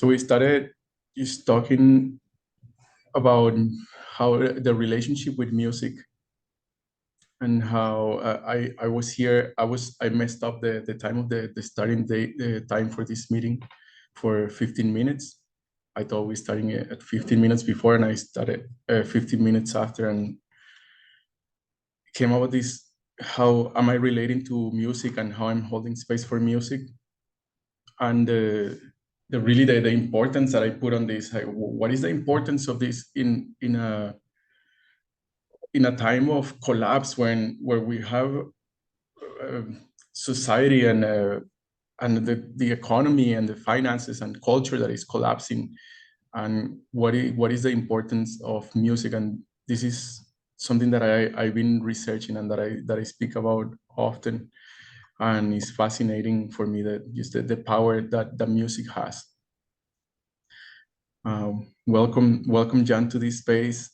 So we started just talking about how the relationship with music and how I was here. I messed up the time of the starting day, the time for this meeting for 15 minutes. I thought we starting at 15 minutes before, and I started 15 minutes after, and came up with this: how am I relating to music and how I'm holding space for music, and the really the importance that I put on this. Like, what is the importance of this in a time of collapse where we have uh, society and the economy and the finances and culture that is collapsing, and what is the importance of music? And this is something that I've been researching and that I speak about often, and it's fascinating for me that just the power that the music has. Welcome Jan to this space,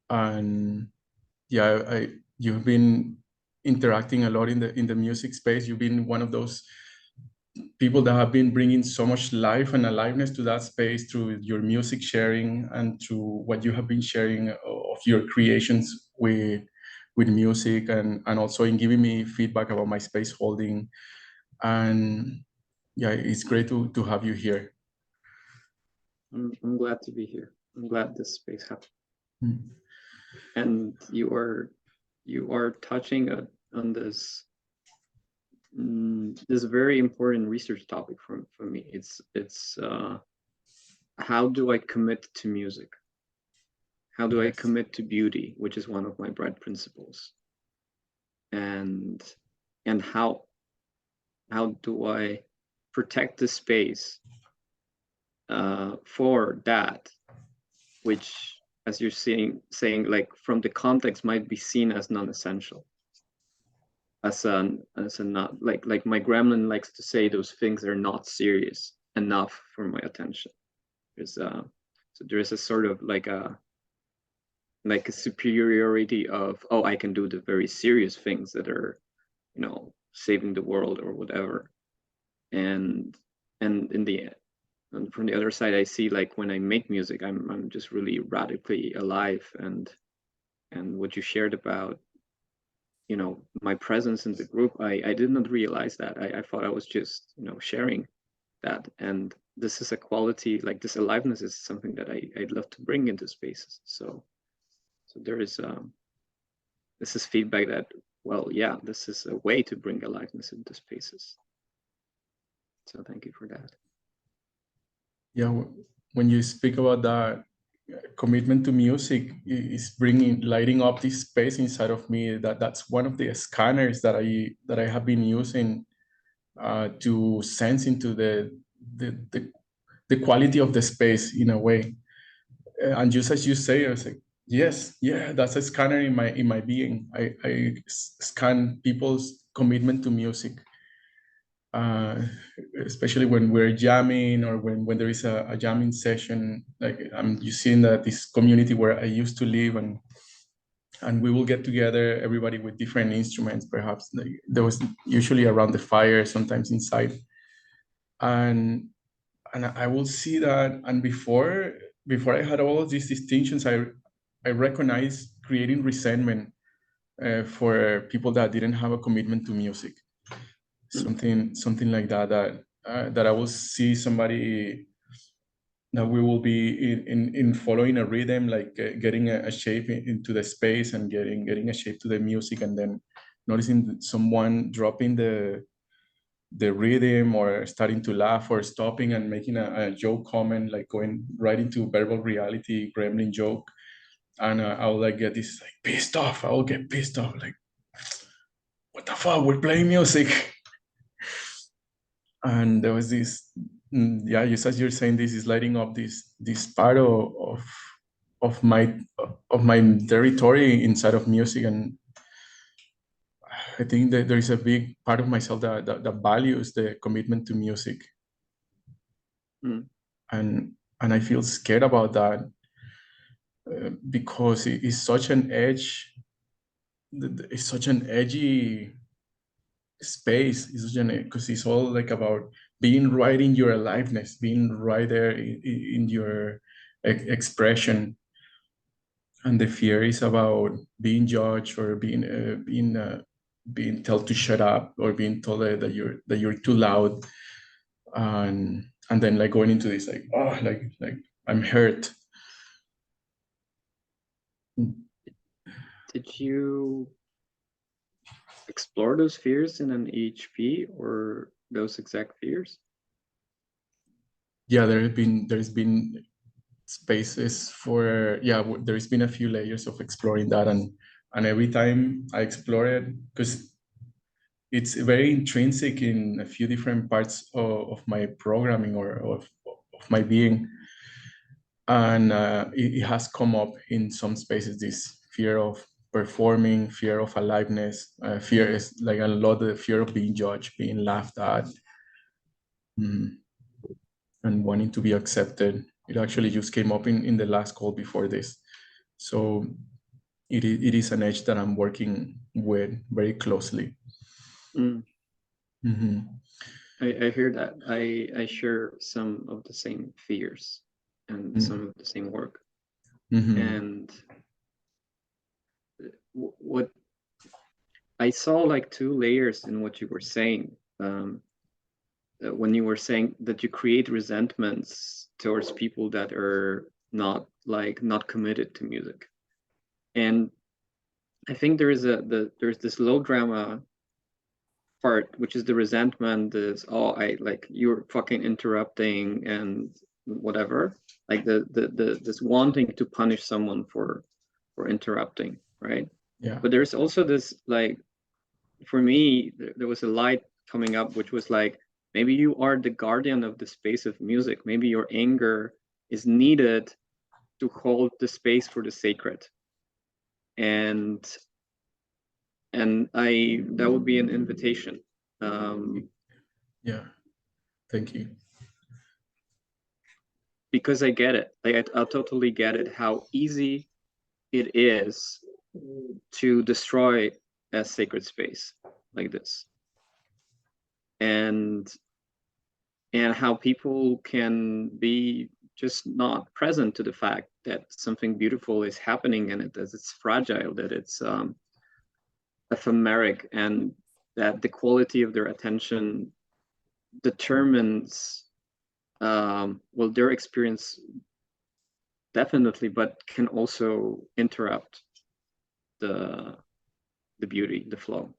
and yeah, you've been interacting a lot in the music space. You've been one of those people that have been bringing so much life and aliveness to that space through your music sharing and through what you have been sharing of your creations with music, and also in giving me feedback about my space holding. And yeah, it's great to have you here. I'm glad to be here. I'm glad this space happened. Mm. And you are touching on this this very important research topic for me. It's how do I commit to music? How do I commit to beauty, which is one of my bread principles? And how do I protect the space for that, which, as you're saying, like from the context, might be seen as non-essential, as a not like my gremlin likes to say, those things are not serious enough for my attention. So there is a sort of like a superiority of, oh, I can do the very serious things that are, saving the world or whatever, and in the end. And from the other side, I see, like, when I make music, I'm just really radically alive, and what you shared about, my presence in the group, I did not realize that. I thought I was just, sharing that, and this is a quality, like this aliveness is something that I'd love to bring into spaces. So there is this is feedback that, well, yeah, this is a way to bring aliveness into spaces. So thank you for that. Yeah, when you speak about that commitment to music is lighting up this space inside of me. That's one of the scanners that I have been using to sense into the quality of the space in a way. And just as you say, I was like, yes, yeah, that's a scanner in my being. I scan people's commitment to music. Especially when we're jamming or when there is a jamming session. Like you seeing that this community where I used to live, and we will get together, everybody with different instruments, perhaps there was usually around the fire, sometimes inside, and I will see that. And before I had all of these distinctions, I recognized creating resentment for people that didn't have a commitment to music. Something like that I will see somebody that we will be in following a rhythm, like getting a shape into the space and getting a shape to the music, and then noticing someone dropping the rhythm or starting to laugh or stopping and making a joke comment, like going right into verbal reality, gremlin joke. And I'll like get this like pissed off. I'll get pissed off, like, what the fuck, we're playing music. And there was this, yeah, just as you're saying, this is lighting up this part of my territory inside of music. And I think that there is a big part of myself that values the commitment to music. And I feel scared about that because it is such an edge. It's such an edgy space. It's because it's all like about being right in your aliveness, being right there in your expression. And the fear is about being judged or being told to shut up, or being told that you're too loud, and then like going into this like, oh, like I'm hurt. Did you explore those fears in an EHP, or those exact fears? Yeah, there's been spaces for, yeah, there's been a few layers of exploring that, and every time I explore it, because it's very intrinsic in a few different parts of my programming, or of my being. And it has come up in some spaces, this fear of performing, fear of aliveness, fear is like a lot of the fear of being judged, being laughed at, and wanting to be accepted. It actually just came up in the last call before this. So it is an edge that I'm working with very closely. Mm. Mm-hmm. I hear that. I share some of the same fears and some of the same work. Mm-hmm. And what I saw, like, two layers in what you were saying. When you were saying that you create resentments towards people that are not committed to music. And I think there's this low drama part, which is the resentment, is, oh, I like, you're fucking interrupting and whatever, like the this wanting to punish someone for interrupting, right? Yeah. But there's also this, like, for me, there was a light coming up, which was like, maybe you are the guardian of the space of music. Maybe your anger is needed to hold the space for the sacred. And that would be an invitation. Yeah. Thank you. Because I get it. Like, I totally get it, how easy it is to destroy a sacred space like this. And how people can be just not present to the fact that something beautiful is happening, and that it's fragile, that it's ephemeric, and that the quality of their attention determines, well, their experience definitely, but can also interrupt the beauty, the flow.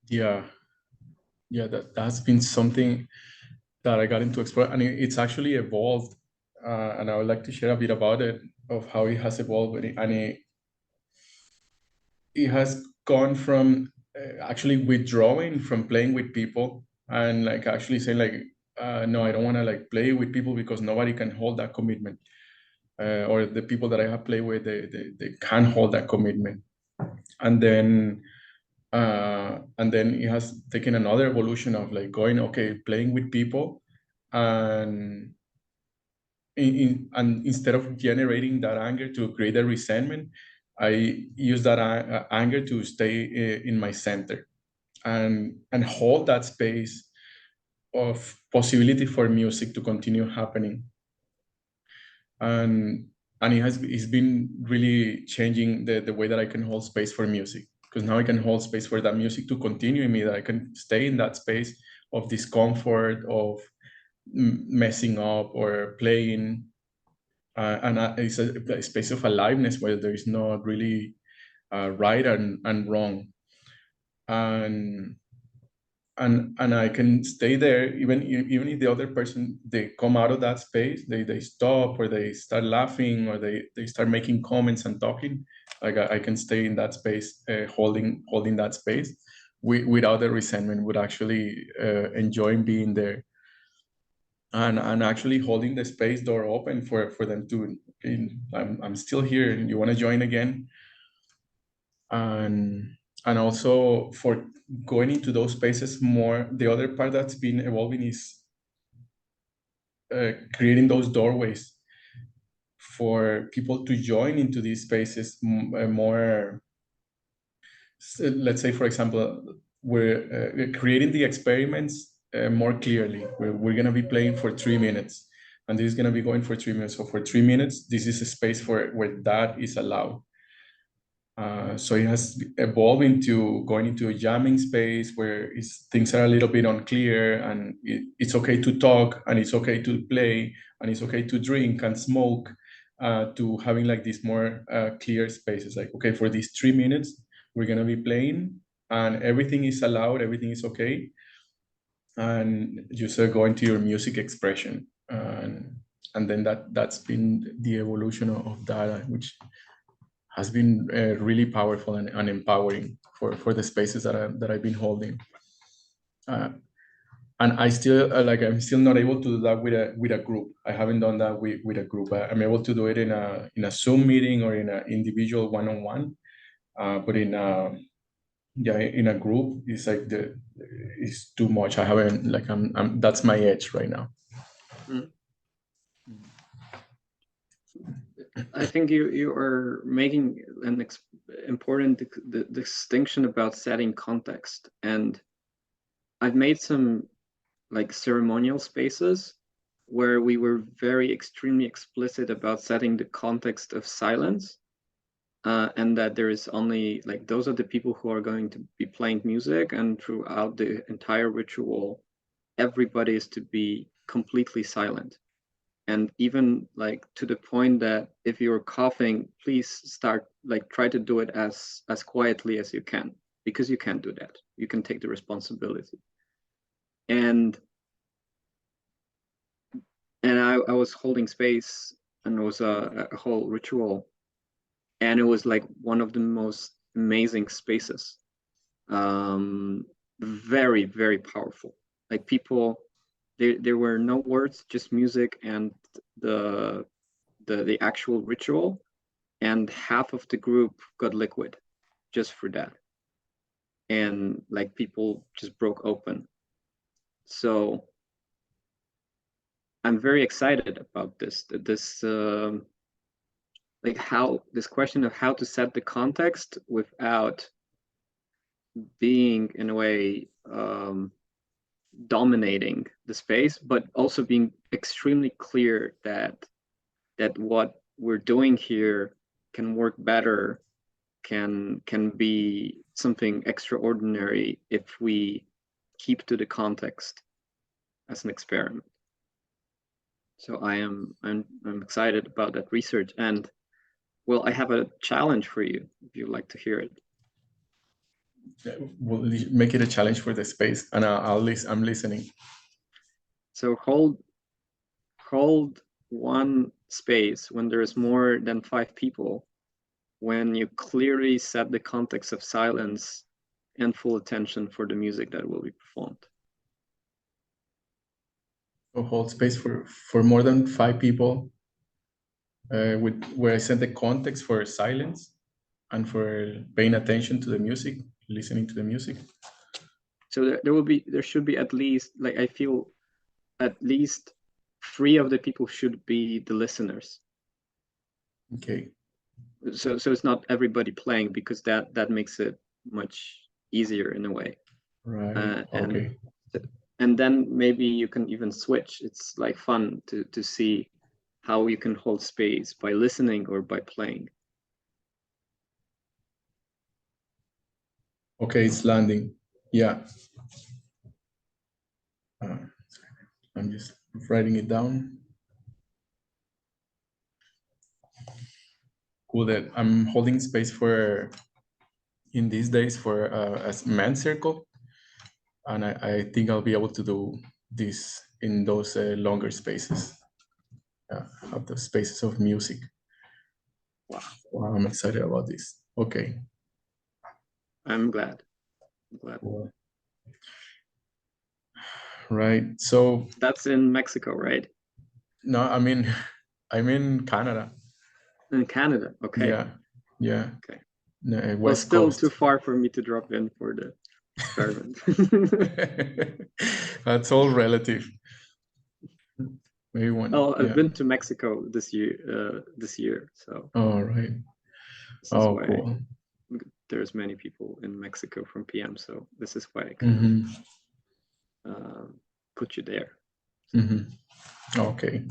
Yeah. Yeah, that's been something that I got into explore, and it's actually evolved. And I would like to share a bit about it, of how it has evolved, and it has gone from actually withdrawing from playing with people, and like actually saying like, no, I don't want to like play with people, because nobody can hold that commitment, or the people that I have played with, they can't hold that commitment. And then it has taken another evolution of like going, okay, playing with people, and and instead of generating that anger to create a resentment, I use that anger to stay in my center, and hold that space of possibility for music to continue happening. And it's been really changing the way that I can hold space for music, because now I can hold space for that music to continue in me, that I can stay in that space of discomfort, of messing up or playing, and it's a space of aliveness where there is not really right and wrong, and and I can stay there, even if the other person, they come out of that space, they stop, or they start laughing, or they start making comments and talking. Like I can stay in that space, holding that space, without the resentment, would actually enjoying being there, and actually holding the space door open for them to, I'm still here, and you want to join again. and and also for going into those spaces more, the other part that's been evolving is creating those doorways for people to join into these spaces more. Let's say, for example, we're creating the experiments more clearly. We're going to be playing for 3 minutes, and this is going to be going for 3 minutes. So for 3 minutes, this is a space for where that is allowed. So it has evolved into going into a jamming space where things are a little bit unclear, and it's okay to talk, and it's okay to play, and it's okay to drink and smoke, to having like these more clear spaces. Like, okay, for these 3 minutes, we're gonna be playing, and everything is allowed, everything is okay, and just go into your music expression, and then that's been the evolution of that, which has been really powerful and empowering for the spaces that I've been holding. And I still I'm still not able to do that with a group. I haven't done that with a group. I'm able to do it in a Zoom meeting or in an individual one-on-one. But in a group, it's like it's too much. I haven't I'm that's my edge right now. Mm. I think you are making an important distinction about setting context, and I've made some like ceremonial spaces where we were very extremely explicit about setting the context of silence, and that there is only like those are the people who are going to be playing music, and throughout the entire ritual, everybody is to be completely silent. And even like to the point that if you're coughing, please start like try to do it as quietly as you can, because you can't do that. You can take the responsibility. And I was holding space, and it was a whole ritual, and it was like one of the most amazing spaces. Very, very powerful. Like people, there were no words, just music and the actual ritual, and half of the group got liquid just for that, and like people just broke open. So I'm very excited about this like how this question of how to set the context without being in a way dominating the space, but also being extremely clear that what we're doing here can work better, can be something extraordinary if we keep to the context as an experiment. So I'm excited about that research, and well, I have a challenge for you if you'd like to hear it. We'll make it a challenge for the space, and I'm listening. So hold one space when there is more than 5 people, when you clearly set the context of silence and full attention for the music that will be performed. So hold space for more than 5 people, where I set the context for silence and for paying attention to the music, listening to the music. So there should be at least, like, I feel at least 3 of the people should be the listeners. Okay. So it's not everybody playing, because that makes it much easier in a way. Right. Okay. And then maybe you can even switch. It's like fun to see how you can hold space by listening or by playing. Okay, it's landing. Yeah. I'm just writing it down. Cool that I'm holding space for, in these days, for a man circle. And I think I'll be able to do this in those longer spaces. Have the spaces of music. Wow, I'm excited about this. Okay. I'm glad. Cool. Right. So That's in Mexico, right? no, I'm in Canada. In Canada, okay. Yeah. Okay. No, Well, West still Coast. too far for me to drop in for the experiment. That's all relative. Maybe one. Oh, I've Yeah. been to Mexico this year, so All right. this is Oh, why cool. there's many people in Mexico from PM. So this is why I kind Mm-hmm. of put you there. Okay.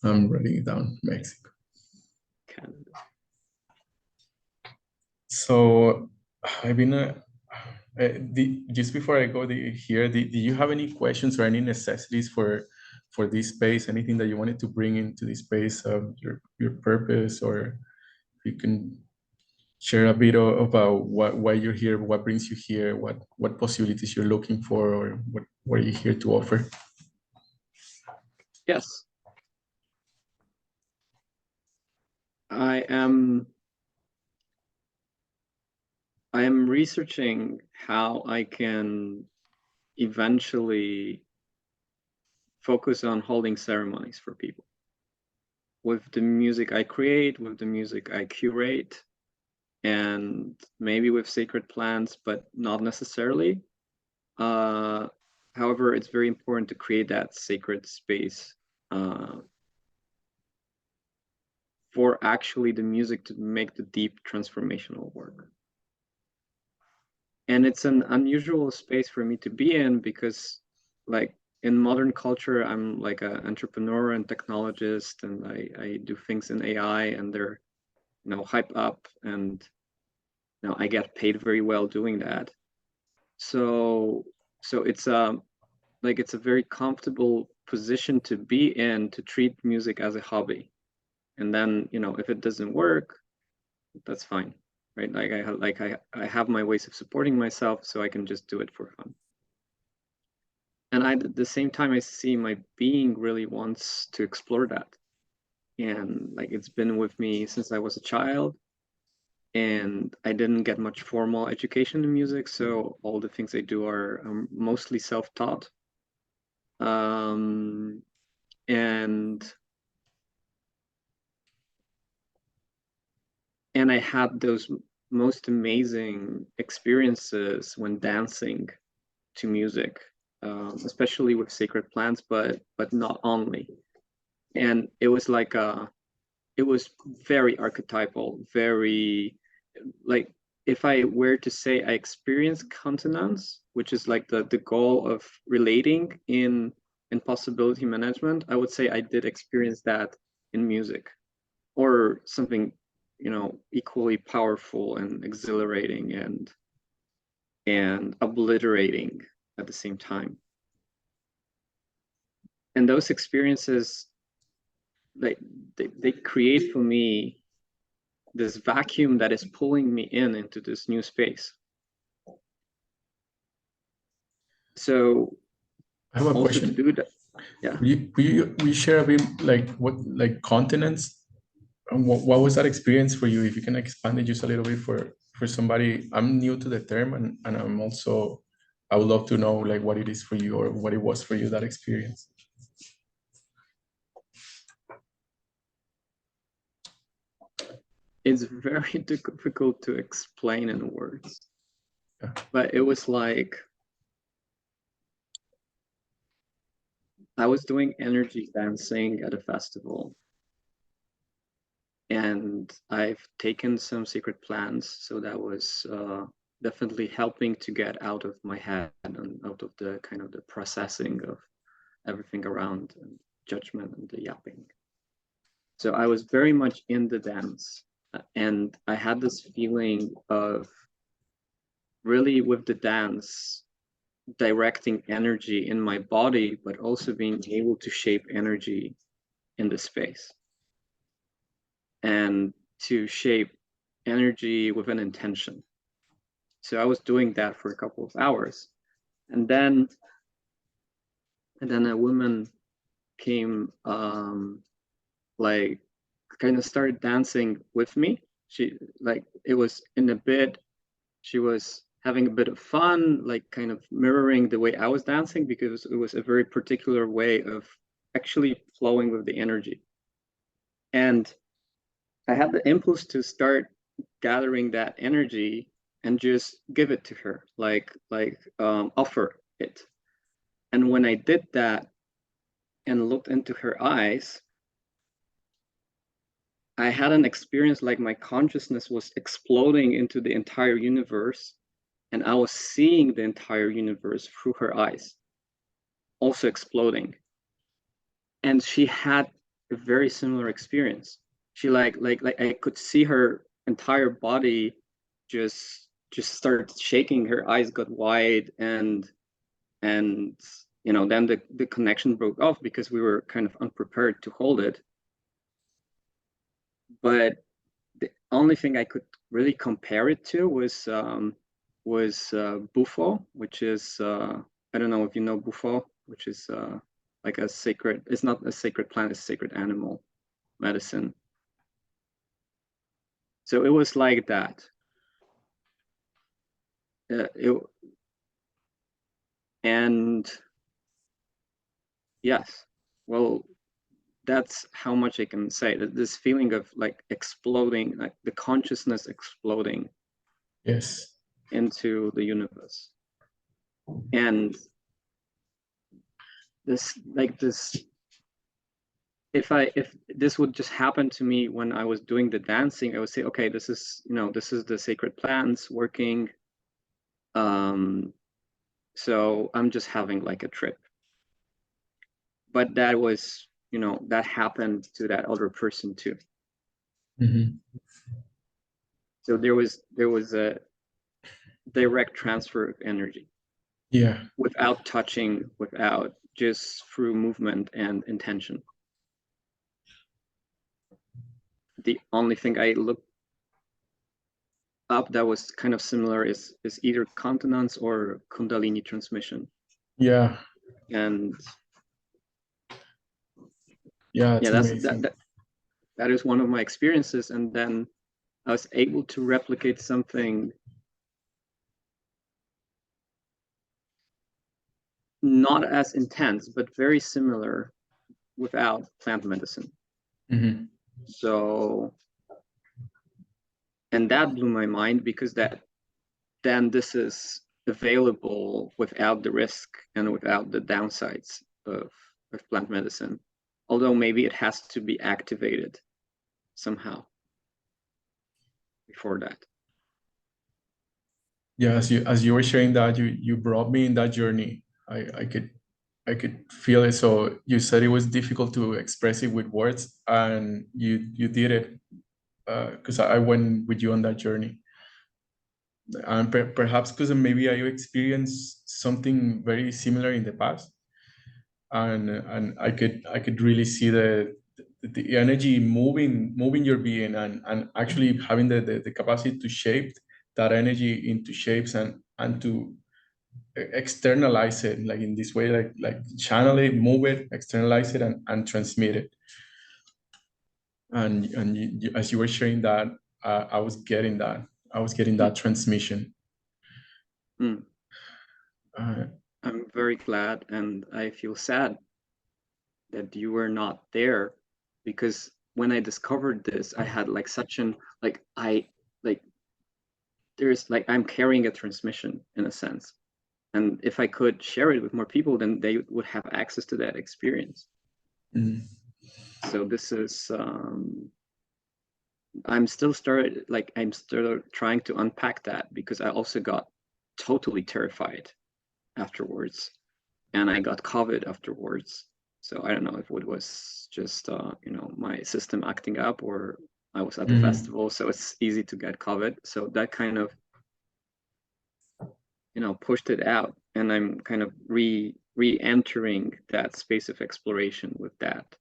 I'm writing it down, Mexico. Canada. So I've been just before I go here, do you have any questions or any necessities for this space? Anything that you wanted to bring into this space of your purpose, or you can share a bit about why you're here, what brings you here, what possibilities you're looking for, or what are you here to offer? Yes. I am researching how I can eventually focus on holding ceremonies for people with the music I create, with the music I curate, and maybe with sacred plants, but not necessarily. However, it's very important to create that sacred space for actually the music to make the deep transformational work. And it's an unusual space for me to be in because, like, in modern culture, I'm like an entrepreneur and technologist, and I do things in AI, and they're, hype up, and I get paid very well doing that. So it's it's a very comfortable position to be in, to treat music as a hobby. And then, if it doesn't work, that's fine, right? I have my ways of supporting myself, so I can just do it for fun. And at the same time, I see my being really wants to explore that. And like, it's been with me since I was a child, and I didn't get much formal education in music, so all the things I do are mostly self-taught. And I had those most amazing experiences when dancing to music, especially with sacred plants, but not only. And it was like it was very archetypal, very, like, if I were to say I experienced continence, which is like the goal of relating in possibility management, I would say I did experience that in music, or something, equally powerful and exhilarating and obliterating at the same time. And those experiences, they create for me this vacuum that is pulling me into this new space. So I have a also to question. do that, yeah. Will you share a bit like what like continents? And what was that experience for you? If you can expand it just a little bit for somebody. I'm new to the term, and I'm also, I would love to know like what it is for you or what it was for you, that experience. It's very difficult to explain in words. Yeah. But it was like I was doing energy dancing at a festival, and I've taken some secret plans, so that was definitely helping to get out of my head and out of the kind of the processing of everything around, and judgment and the yapping. So I was very much in the dance, and I had this feeling of really, with the dance, directing energy in my body, but also being able to shape energy in the space, and to shape energy with an intention. So I was doing that for a couple of hours, and then a woman came, like, kind of started dancing with me. She, like, it was in a bit, she was having a bit of fun, like kind of mirroring the way I was dancing, because it was a very particular way of actually flowing with the energy. And I had the impulse to start gathering that energy and just give it to her, offer it. And when I did that and looked into her eyes, I had an experience like my consciousness was exploding into the entire universe, and I was seeing the entire universe through her eyes. also exploding. And she had a very similar experience. She like I could see her entire body just start shaking. Her eyes got wide, and you know, then the connection broke off because we were kind of unprepared to hold it. But the only thing I could really compare it to was Bufo, which is I don't know if you know Bufo, which is like a sacred. It's not a sacred plant; it's a sacred animal medicine. So it was like that. And yes, well, that's how much I can say. That this feeling of like exploding, like the consciousness exploding Yes. into the universe, and this like this. If this would just happen to me when I was doing the dancing, I would say, okay, this is, you know, this is the sacred plants working. So I'm just having like a trip. But that was, you know, that happened to that other person too. Mm-hmm. So there was a direct transfer of energy. Yeah. Without touching, without, just through movement and intention. The only thing I looked up that was kind of similar is either continence or Kundalini transmission. Yeah. And Yeah, it's yeah, amazing. that is one of my experiences. And then I was able to replicate something not as intense, but very similar without plant medicine. Mm-hmm. So, and that blew my mind because then this is available without the risk and without the downsides of plant medicine. Although maybe it has to be activated somehow before that. Yeah, as you were sharing that, you brought me in that journey. I could feel it. So you said it was difficult to express it with words, and you did it, because I went with you on that journey. And perhaps because maybe I experienced something very similar in the past, and I could really see the energy moving your being, and actually having the capacity to shape that energy into shapes, and to externalize it, like in this way, like channel it, move it, externalize it, and transmit it. And as you were sharing that, I was getting that. I was getting that transmission. Mm. Uh, I'm very glad, and I feel sad that you were not there, because when I discovered this, I had like such an like there's like I'm carrying a transmission in a sense. And if I could share it with more people, then they would have access to that experience. mm, So this is I'm still trying to unpack that, because I also got totally terrified afterwards, and I got COVID afterwards. So I don't know if it was just you know, my system acting up, or I was at the mhm. festival, so it's easy to get COVID. So that kind of, you know, pushed it out, and I'm kind of re-entering that space of exploration with that.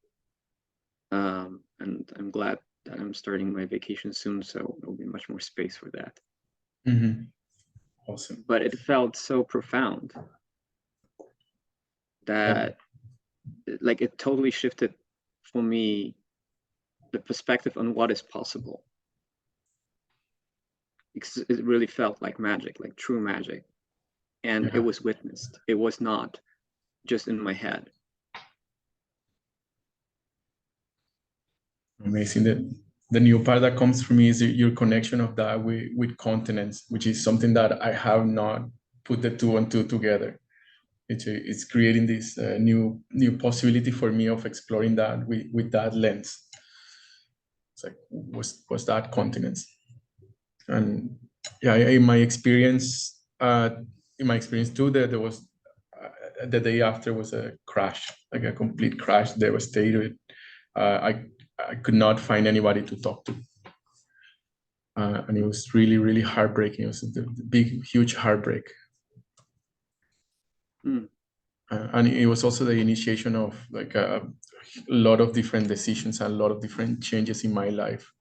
And I'm glad that I'm starting my vacation soon, so there'll be much more space for that. Mhm. Awesome. But it felt so profound Yeah. that like it totally shifted for me the perspective on what is possible. Because it really felt like magic, like true magic. And it Yeah. was witnessed. It was not just in my head. Amazing. The new part that comes for me is your connection of that with continents, which is something that I have not put the two and two together. It's creating this new possibility for me of exploring that with that lens. It's like, was that continents? And yeah, in my experience too, there was the day after was a crash, like a complete crash, devastated. I could not find anybody to talk to. And it was really, really heartbreaking. It was the big, huge heartbreak. Mm. And it was also the initiation of like a lot of different decisions and a lot of different changes in my life.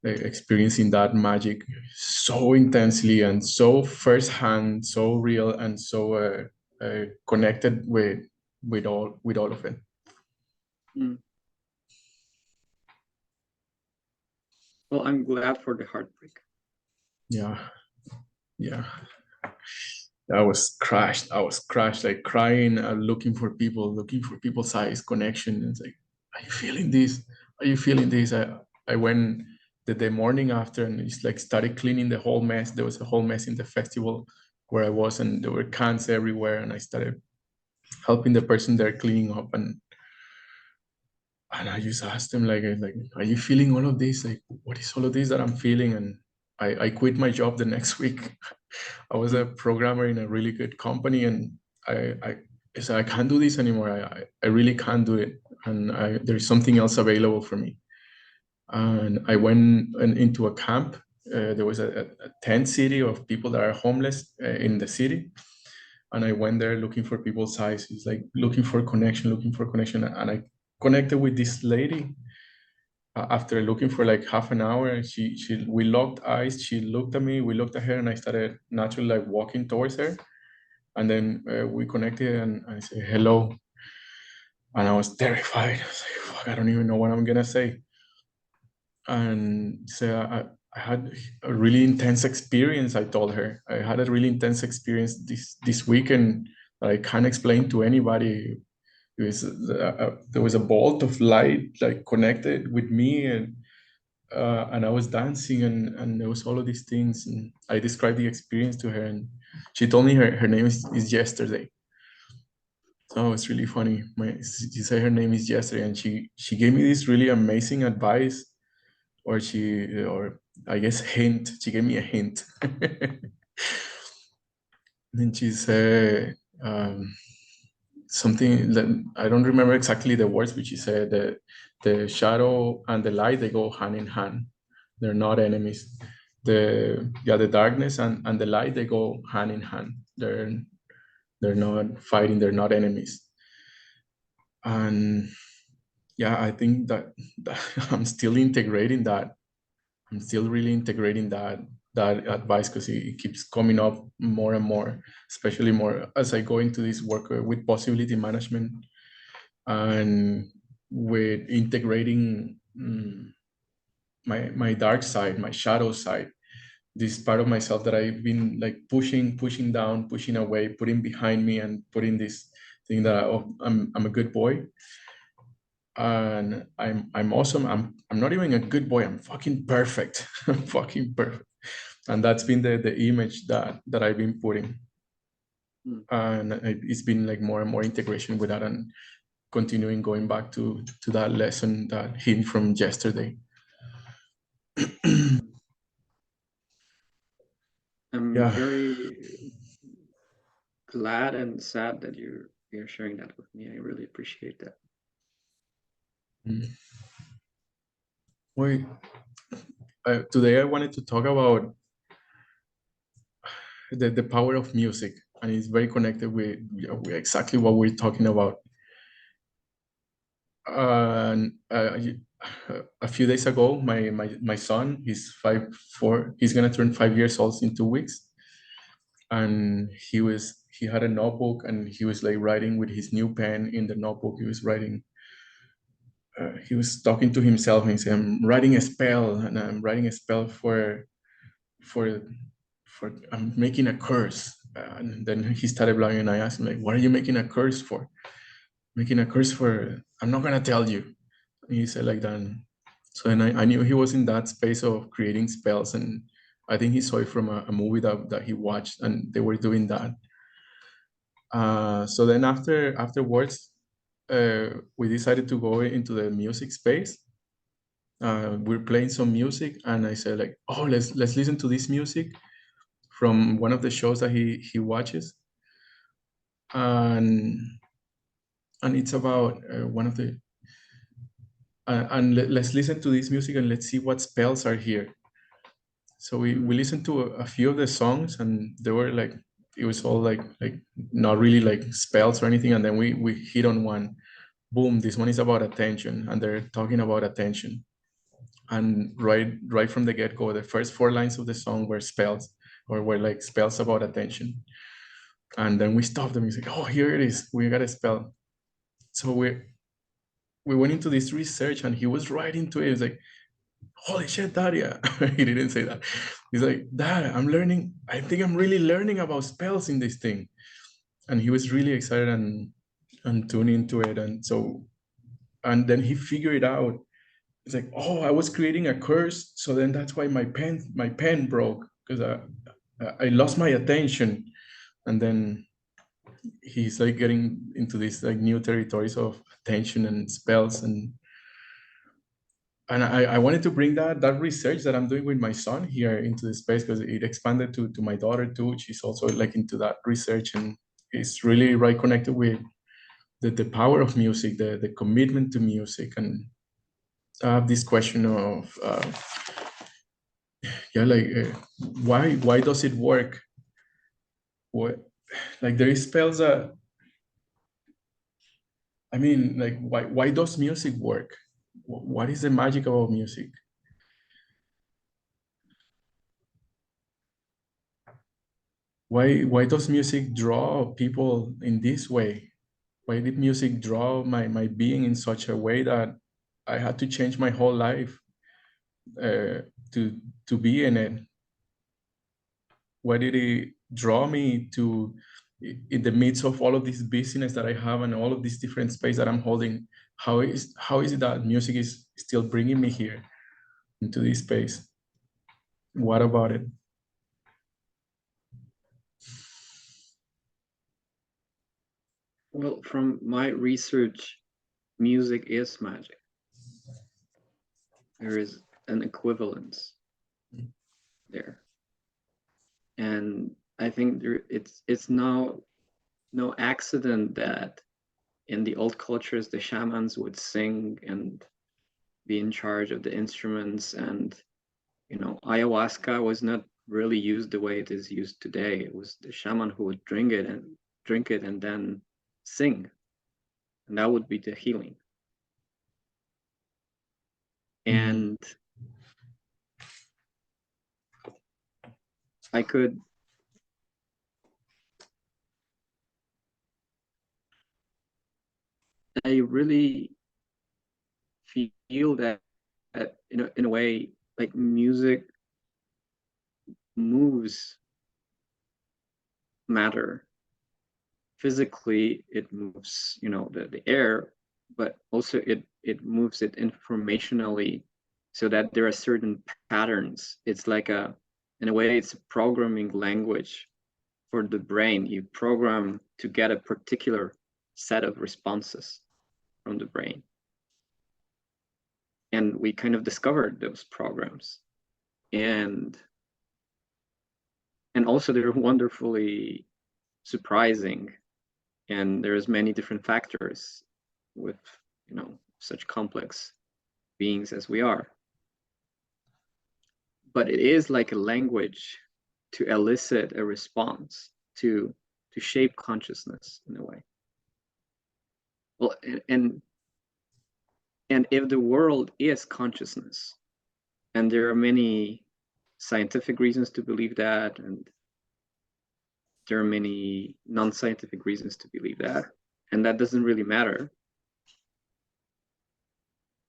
Experiencing that magic so intensely and so firsthand, so real, and so connected with all of it. Mm. Well, I'm glad for the heartbreak. Yeah, yeah. I was crushed, like crying, looking for people, looking for people's eyes, connection. And it's like, are you feeling this? Are you feeling this? I went the morning after and it's like started cleaning the whole mess. There was a whole mess in the festival where I was, and there were cans everywhere. And I started helping the person there cleaning up. And I just asked him like, are you feeling all of this? Like, what is all of this that I'm feeling? And I quit my job the next week. I was a Mm. programmer in a really good company, and I said I can't do this anymore. I really can't do it, and there's something else available for me. And I went into a camp. There was a tent city of people that are homeless in the city, and I went there looking for people's eyes. It's like looking for connection, and I connected with this lady. After looking for like half an hour, she we locked eyes. She looked at me, we looked at her, and I started naturally like walking towards her. And then we connected, and I said hello, and I was terrified. I was like, fuck, I don't even know what I'm gonna say. And so I had a really intense experience. I told her I had a really intense experience this weekend that I can't explain to anybody. It was there was a bolt of light like connected with me, and I was dancing, and there was all of these things, and I described the experience to her, and she told me her name is Yesterday. Oh, it's really funny. She said her name is Yesterday, and she gave me this really amazing advice, or I guess hint. She gave me a hint. And she said something that I don't remember exactly the words, but she said that the shadow and the light, they go hand in hand. They're not enemies. The darkness and the light, they go hand in hand. They're not fighting. They're not enemies. And yeah, I think that I'm still integrating that. I'm still really integrating that advice, because it keeps coming up more and more, especially more as I go into this work with possibility management, and with integrating my dark side, my shadow side, this part of myself that I've been like pushing down, pushing away, putting behind me, and putting this thing that I'm a good boy, and I'm awesome. I'm not even a good boy. I'm fucking perfect. I'm fucking perfect. And that's been the image that I've been putting. Mm. And it's been like more and more integration with that, and continuing going back to that lesson, that hint from yesterday. Mm. I'm Yeah. very glad and sad that you're sharing that with me. I really appreciate that. Mm. Wait, today I wanted to talk about the power of music, and it's very connected with exactly what we're talking about. And a few days ago, my son, he's 5'4", he's gonna turn 5 years old in 2 weeks, and he had a notebook, and he was like writing with his new pen in the notebook. He was writing. He was talking to himself, and he said, "I'm writing a spell, and I'm writing a spell for I'm making a curse." And then he started blushing, and I asked him like, "What are you making a curse for?" Making a curse for? I'm not gonna tell you. And he said like that. So then I knew he was in that space of creating spells, and I think he saw it from a movie that he watched, and they were doing that. So then afterwards, we decided to go into the music space. We're playing some music, and I said like, "Oh, let's listen to this music from one of the shows that he watches." and it's about one of the and let's listen to this music and let's see what spells are here. So we listened to a few of the songs, and they were like, it was all like not really like spells or anything, and then we hit on one. Boom, this one is about attention, and they're talking about attention. And right from the get-go, the first four lines of the song were spells, or were like spells about attention. And then we stopped the music. Oh, here it is. We got a spell. So we went into this research, and he was right into it. He was like, holy shit, Daria. He didn't say that. He's like, Dad, I'm learning. I think I'm really learning about spells in this thing. And he was really excited and tuned into it. And so, and then he figured it out. It's like, oh, I was creating a curse. So then that's why my pen broke, because I lost my attention. And then he's like getting into these like new territories of attention and spells, and I wanted to bring that research that I'm doing with my son here into the space, because it expanded to my daughter too. She's also like into that research, and it's really right connected with the power of music, the commitment to music. And I have this question of yeah, like why does it work? What, like there is spells that, I mean, like why does music work? What is the magic about music? Why does music draw people in this way? Why did music draw my being in such a way that I had to change my whole life uh, to be in it? Why did it draw me to, in the midst of all of this busyness that I have and all of this different space that I'm holding? How is it that music is still bringing me here into this space? What about it? Well, from my research, music is magic. There is an equivalence there, and I think it's no accident that in the old cultures the shamans would sing and be in charge of the instruments, and ayahuasca was not really used the way it is used today. It was the shaman who would drink it and then sing, and that would be the healing. Mm, And I could I really feel that in a way, like music moves matter physically. It moves the air, but also it moves it informationally, so that there are certain patterns. It's like in a way, it's a programming language for the brain. You program to get a particular set of responses from the brain, and we kind of discovered those programs. And also they're wonderfully surprising, and there's many different factors with such complex beings as we are. But it is like a language to elicit a response, to shape consciousness in a way. Well, and if the world is consciousness, and there are many scientific reasons to believe that, and there are many non-scientific reasons to believe that, and that doesn't really matter.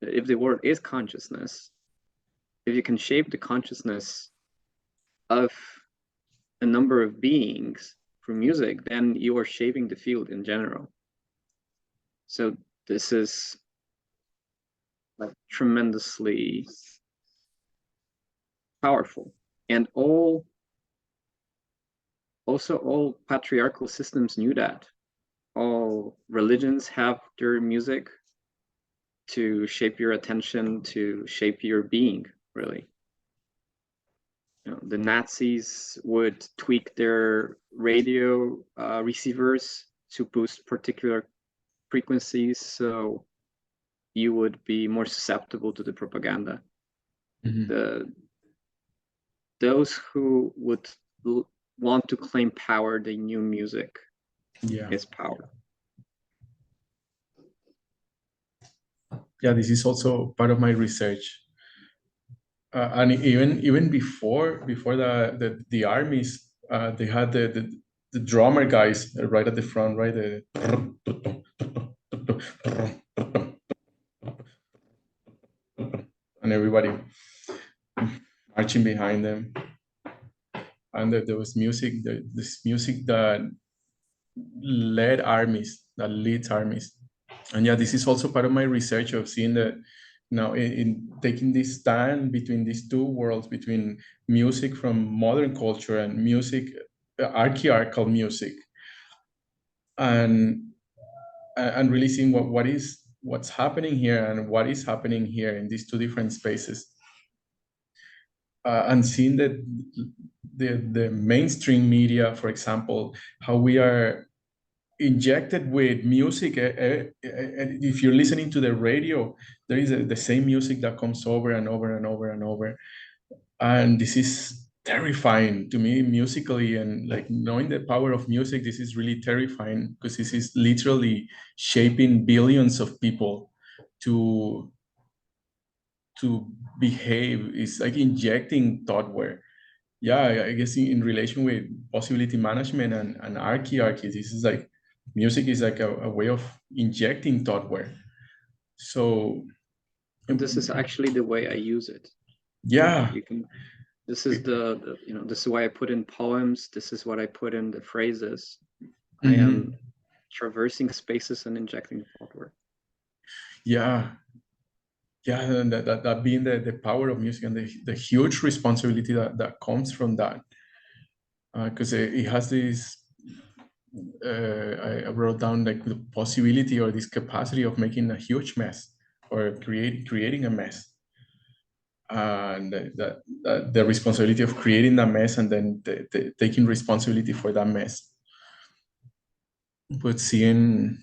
If the world is consciousness, if you can shape the consciousness of a number of beings through music, then you are shaping the field in general. So this is like tremendously powerful. And all patriarchal systems knew that. All religions have their music to shape your attention, to shape your being, really. The Nazis would tweak their radio receivers to boost particular frequencies, so you would be more susceptible to the propaganda. Those who would want to claim power, they knew music is power. Yeah, this is also part of my research. And even before the armies, they had the drummer guys right at the front, right? And everybody marching behind them. And there was music, this music that led armies, that leads armies. And yeah, this is also part of my research of seeing that now in taking this stand between these two worlds, between music from modern culture and music, archaeological music, and really seeing what's happening here and what is happening here in these two different spaces, and seeing that the mainstream media, for example, how we are injected with music. If you're listening to the radio, there is the same music that comes over and over and over and over. And this is terrifying to me musically, and like knowing the power of music, this is really terrifying because this is literally shaping billions of people to behave. It's like injecting thoughtware. Yeah, I guess in relation with possibility management and archaeology, this is like music is like a way of injecting thoughtware. So And this is actually the way I use it. yeah, You can. This is the this is why I put in poems. This is what I put in the phrases. I am traversing spaces and injecting thoughtware. Yeah, and that being the power of music and the huge responsibility that comes from that, because it has this. I wrote down like the possibility or this capacity of making a huge mess or creating a mess, and the responsibility of creating that mess and then taking responsibility for that mess. But seeing,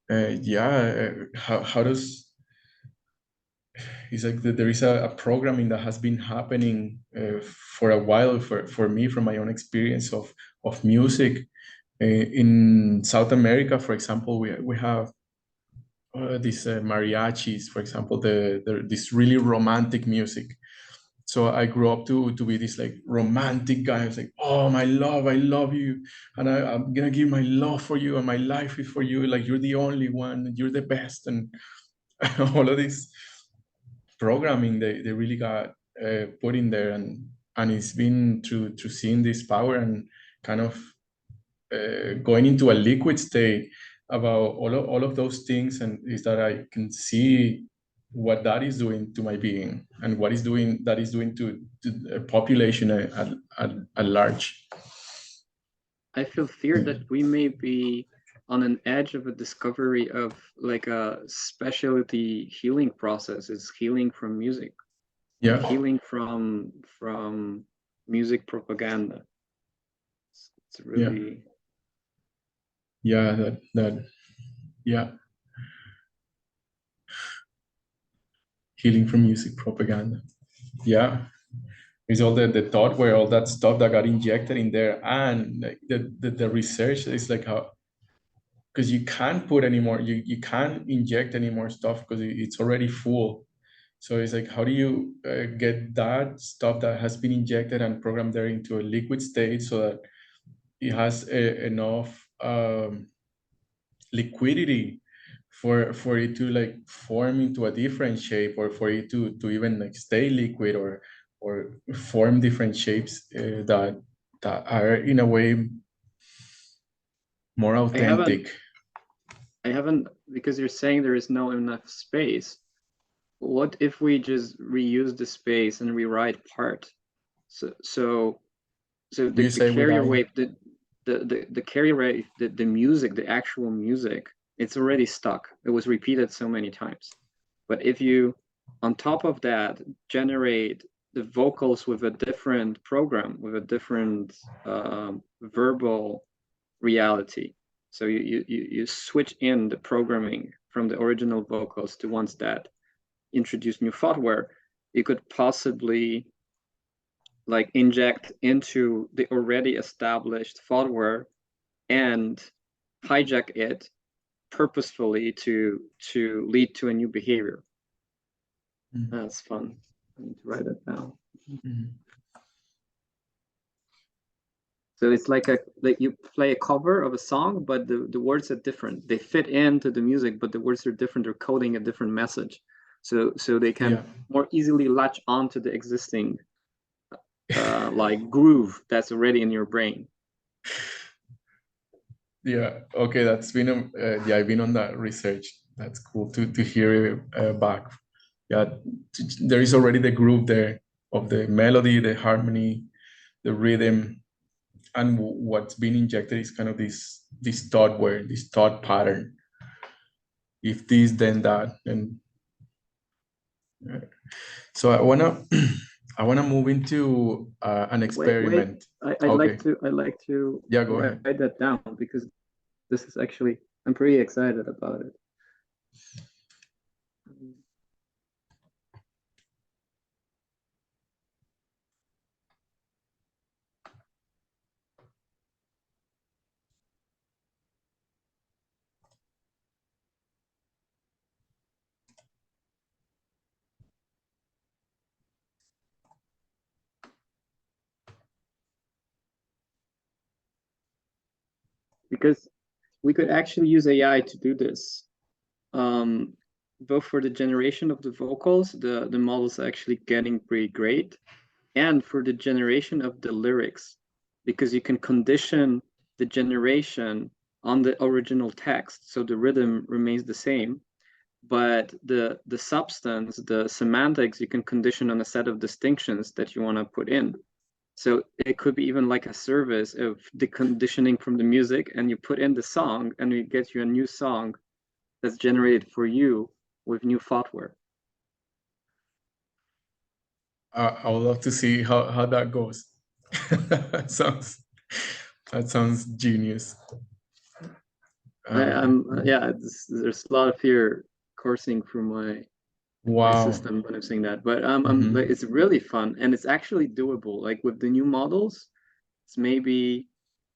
how does it's like there is a programming that has been happening for a while for me from my own experience of music. In South America, for example, we have these mariachis, for example, this really romantic music. So I grew up to be this like romantic guy. I was like, oh, my love, I love you. And I'm gonna give my love for you and my life is for you. Like you're the only one, you're the best. And all of this programming they really got put in there. And it's been to seeing this power and kind of going into a liquid state about all of those things, and is that I can see what that is doing to my being and what is doing that is doing to a population at large. I feel fear that we may be on an edge of a discovery of like a specialty healing process. It's healing from music, Yeah, healing from music propaganda. It's really yeah, that yeah, healing from music propaganda. Yeah, it's all the thought where all that stuff that got injected in there, and like the research is like how, because you can't put any more, you can't inject any more stuff because it's already full. So it's like, how do you get that stuff that has been injected and programmed there into a liquid state so that it has enough liquidity for it to like form into a different shape, or for it to even like stay liquid, or form different shapes that are in a way more I haven't authentic. because you're saying there is no enough space. What if we just reuse the space and rewrite part? So You the say carrier without. wave, the carrier wave, the music, the actual music, it's already stuck. It was repeated so many times. But if you, on top of that, generate the vocals with a different program, with a different verbal reality, So you switch in the programming from the original vocals to ones that introduce new software. You could possibly like inject into the already established software and hijack it purposefully to lead to a new behavior. That's fun. I need to write it down. So it's like you play a cover of a song, but the words are different. They fit into the music, but the words are different. They're coding a different message. So they can more easily latch onto the existing like groove that's already in your brain. Yeah. Okay. That's been yeah. I've been on that research. That's cool to hear back. Yeah. There is already the groove there of the melody, the harmony, the rhythm, and what's been injected is kind of this thought pattern. If this, then that, and so I wanna move into an experiment. I'd like to Yeah, go write ahead. that down because this is actually I'm pretty excited about it. Because we could actually use AI to do this. Both for the generation of the vocals, the model's actually getting pretty great, and for the generation of the lyrics, because you can condition the generation on the original text, so the rhythm remains the same, but the substance, the semantics, you can condition on a set of distinctions that you want to put in. So it could be even like a service of the conditioning from the music, and you put in the song, and we get you a new song that's generated for you with new software. I would love to see how that goes. that sounds genius. Yeah, there's a lot of fear coursing through my Wow. system when I'm saying that, but like, it's really fun and it's actually doable. Like with the new models, it's maybe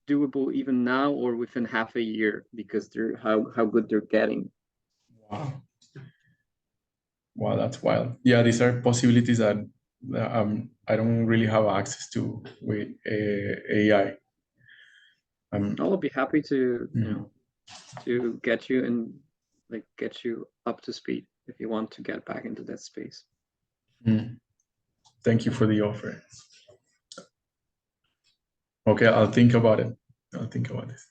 doable even now or within half a year because they're how good they're getting. Wow. Wow, that's wild. Yeah, these are possibilities that I don't really have access to with AI. I'll be happy to to get you and like get you up to speed if you want to get back into that space. Thank you for the offer. Okay, I'll think about it. I'll think about this.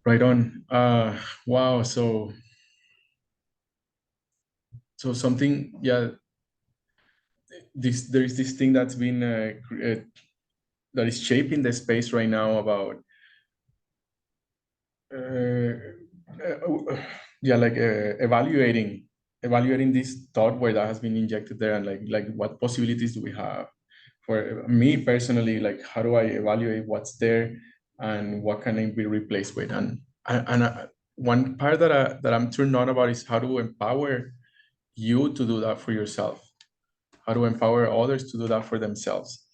Right on. Wow. So something, yeah. There is this thing that's been that is shaping the space right now about yeah, like evaluating this thought where that has been injected there, and like what possibilities do we have? For me personally, like how do I evaluate what's there and what can it be replaced with? And one part that I'm turned on about is how to empower you to do that for yourself, how to empower others to do that for themselves.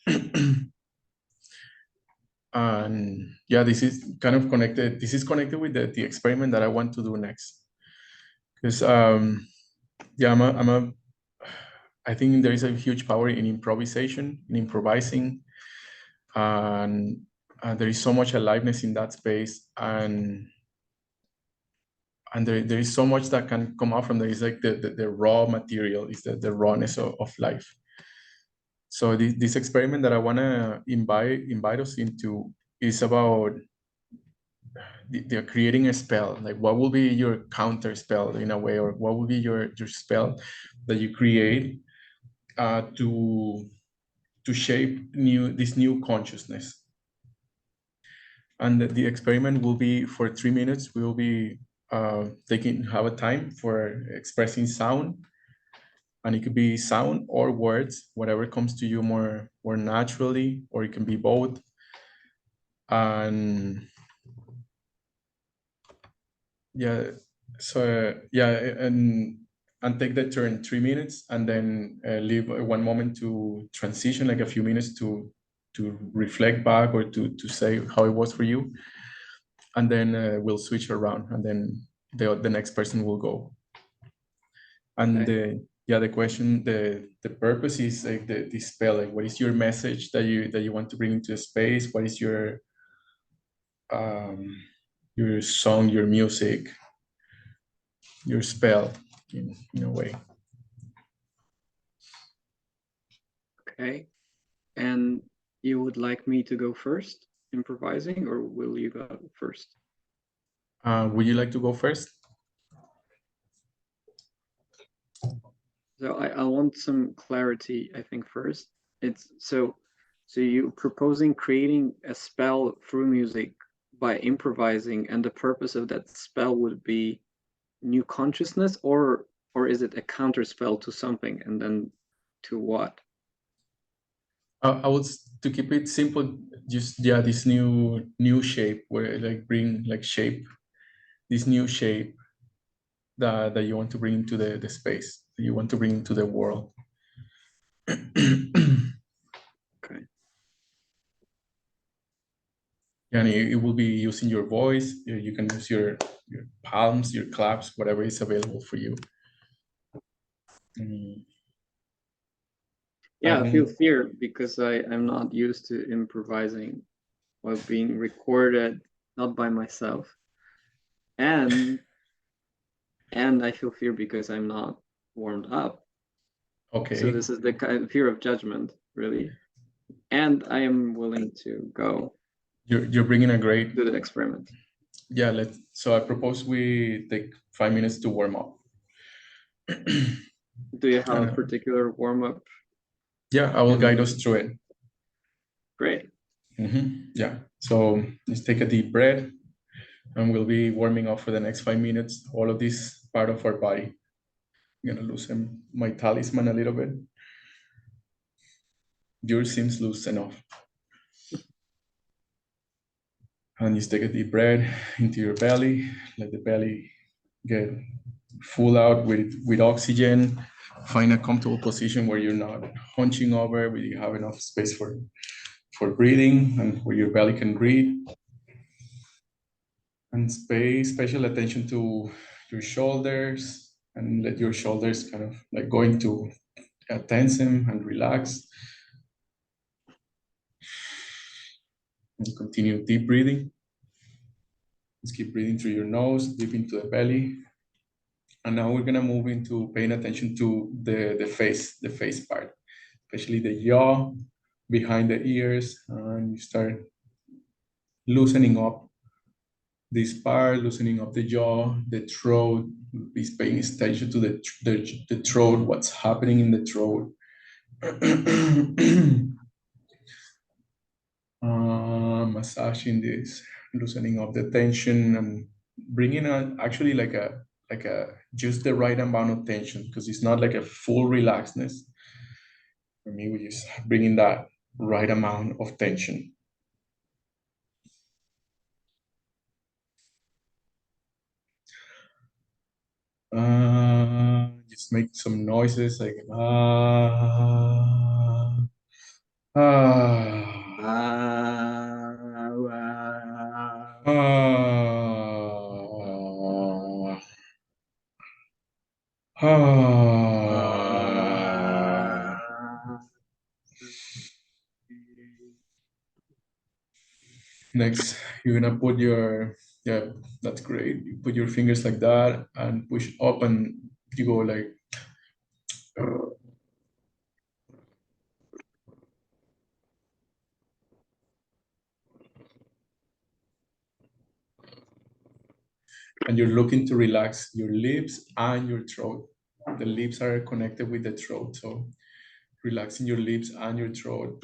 And yeah, this is kind of connected. This is connected with the experiment that I want to do next. Because yeah, I think there is a huge power in improvisation, in improvising, and there is so much aliveness in that space, and there is so much that can come out from there. It's like the raw material, is the rawness of life. So this experiment that I want to invite us into is about they're creating a spell. Like, what will be your counter spell in a way, or what will be your spell that you create to shape this new consciousness. And the experiment will be for 3 minutes. We will be have a time for expressing sound, and it could be sound or words, whatever comes to you more naturally, or it can be both. and yeah, so yeah, and take the turn 3 minutes, and then leave one moment to transition, like a few minutes to reflect back or to say how it was for you, and then we'll switch around, and then the next person will go. And Okay. the question, the purpose is like the spell, like what is your message that you want to bring into the space? What is um, your song, your music, your spell, in a way. Okay. And you would like me to go first, improvising, or will you go first? Would you like to go first? So I want some clarity, I think, first. It's so you proposing creating a spell through music by improvising, and the purpose of that spell would be new consciousness, or is it a counter spell to something, and then to what? I would to keep it simple, just this new shape where like bring like shape, this new shape that you want to bring into the space, that you want to bring into the world. Okay. And it will be using your voice. You can use your palms, your claps, whatever is available for you. Mm, Yeah, I feel and fear because I'm not used to improvising while being recorded, not by myself. And I feel fear because I'm not warmed up. So okay, this is the kind of fear of judgment, really. And I am willing to go you're bringing a great, do the experiment. yeah. So I propose we take 5 minutes to warm up. Do you have a And particular warm up yeah, I will guide us in through it. great? Yeah. So let's take a deep breath, and we'll be warming up for the next 5 minutes. All of this part of our body. I'm gonna loosen my talisman a little bit. Yours seems loose enough. And just take a deep breath into your belly. Let the belly get full out with oxygen. Find a comfortable position where you're not hunching over, where you have enough space for breathing and where your belly can breathe. And pay special attention to your shoulders, and let your shoulders kind of like go into tense them and relax. And continue deep breathing. Just keep breathing through your nose, deep into the belly. And now we're gonna move into paying attention to the face part, especially the jaw, behind the ears, and you start loosening up this part, loosening up the jaw, the throat. Be paying attention to the throat, what's happening in the throat. Massaging this, loosening up the tension, and bringing on actually like a just the right amount of tension, because it's not like a full relaxedness. For me, we just bringing that right amount of tension. Just make some noises like ah, Ah, wow. ah, ah. Ah. Next, you're gonna put your, yeah, that's great. You put your fingers like that and push up, and you go like, and you're looking to relax your lips and your throat. The lips are connected with the throat, so relaxing your lips and your throat.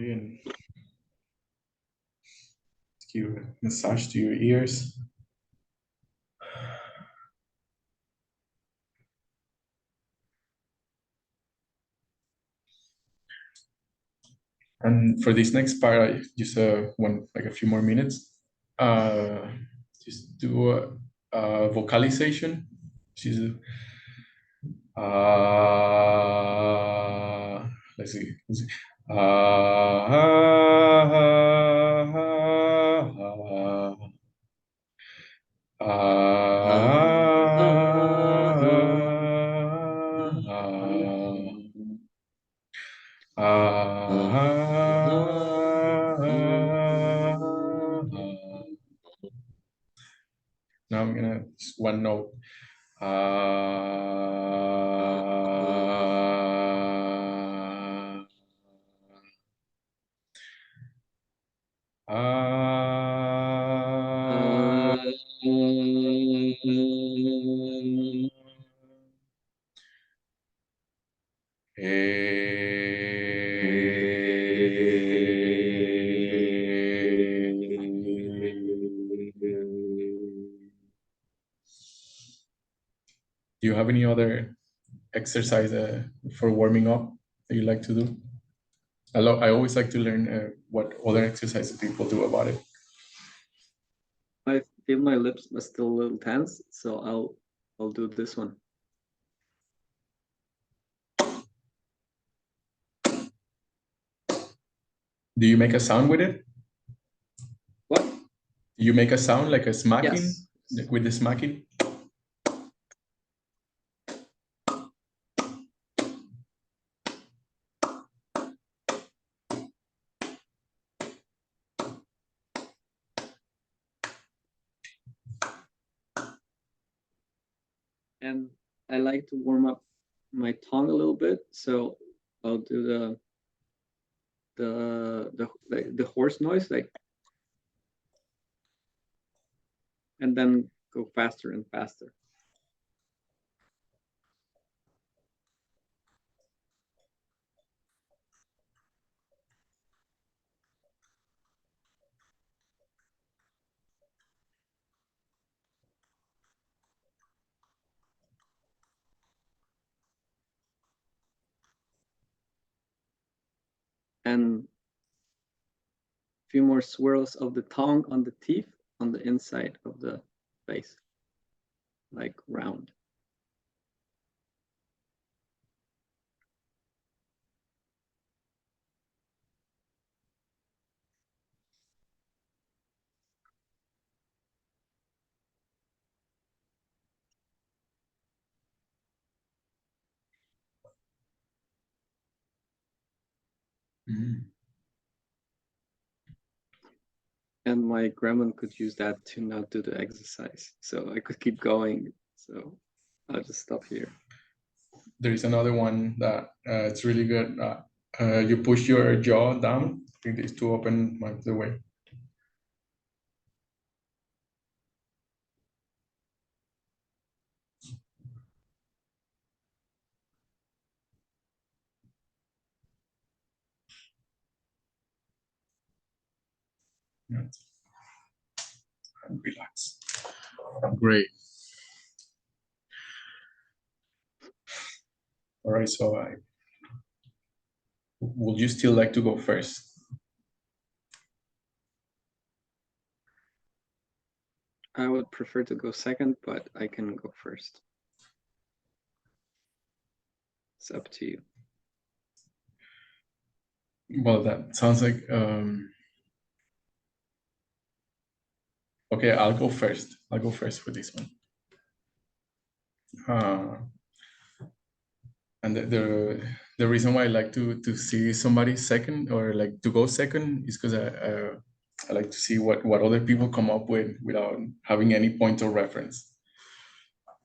Okay, and give a massage to your ears. And for this next part, I just want like a few more minutes. Just do a vocalization. Which is let's see. Let's see. Now I'm gonna just one note. Do you have any other exercise for warming up that you like to do? I always like to learn what other exercises people do about it. I feel my lips are still a little tense, so I'll do this one. Do you make a sound with it? What? Do you make a sound like a smacking? Yes. Like with the smacking? And I like to warm up my tongue a little bit, so I'll do the horse noise, like, and then go faster and faster. And a few more swirls of the tongue on the teeth on the inside of the face, like round. Mm. And my grandma could use that to not do the exercise, so I could keep going. So I'll just stop here. There is another one that it's really good. You push your jaw down. I think it's to open the way. Yeah. And relax. Great. All right. So would you still like to go first? I would prefer to go second, but I can go first. It's up to you. Well, that sounds like okay. I'll go first. I'll go first for this one. And the reason why I like to see somebody second or like to go second is because I like to see what other people come up with without having any point of reference.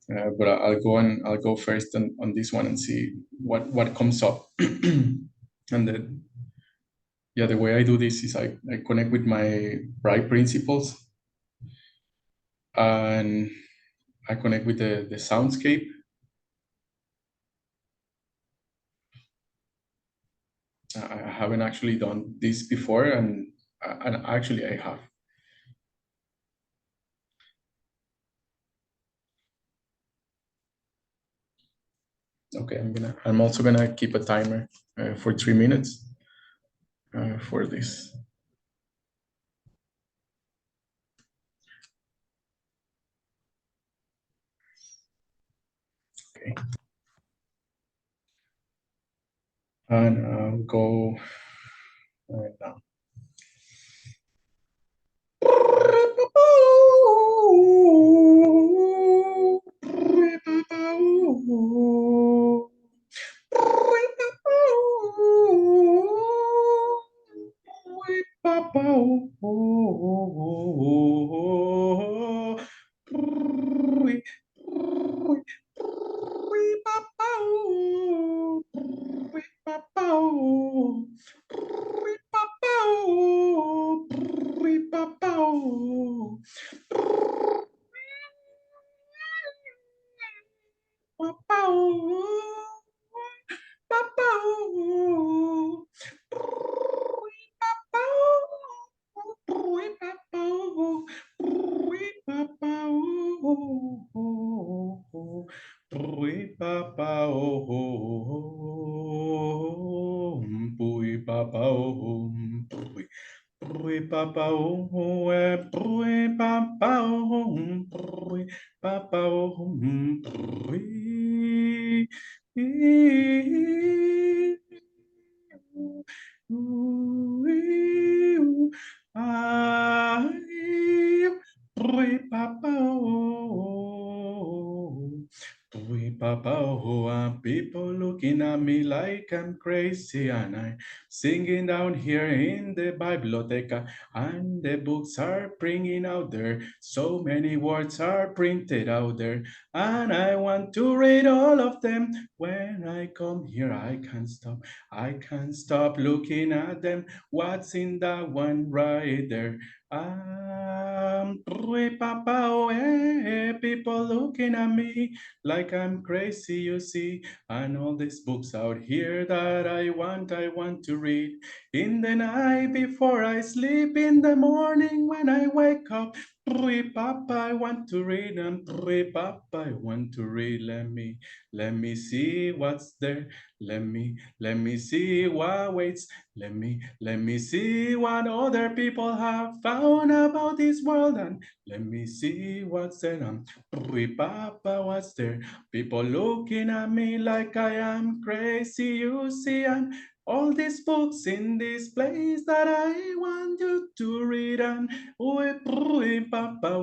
But I'll go first on this one and see what comes up. And then yeah, the way I do this is I connect with my bright principles and I connect with the soundscape. I haven't actually done this before, and actually I have. Okay, I'm also gonna keep a timer for 3 minutes for this. Okay. And I'll go right now. People looking at me like I'm crazy, and I'm singing down here in the biblioteca, and the books are bringing out there. So many words are printed out there, and I want to read all of them. When I come here, I can't stop looking at them. What's in that one right there? People looking at me like I'm crazy, you see. And all these books out here that I want to read. In the night before I sleep, in the morning when I wake up. Papa, I want to read, and Papa, I want to read. Let me see what's there. Let me see what waits. Let me see what other people have found about this world, and let me see what's there. Papa, what's there? People looking at me like I am crazy. You see, and all these books in this place that I want you to read. And Papa,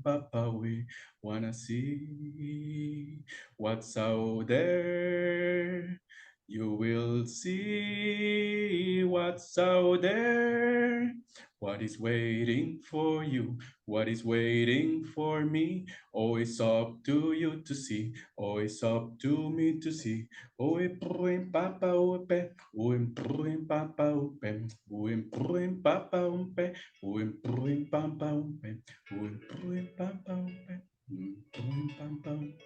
Papa, we wanna see what's out there. You will see what's out there. What is waiting for you? What is waiting for me? Oh, it's up to you to see. Oh, it's up to me to see. Oh, impruim papa upe. Oh, impruim papa upe. Oh, impruim papa upe. Oh, impruim papa upe. Oh, impruim papa upe. Impruim papa upe.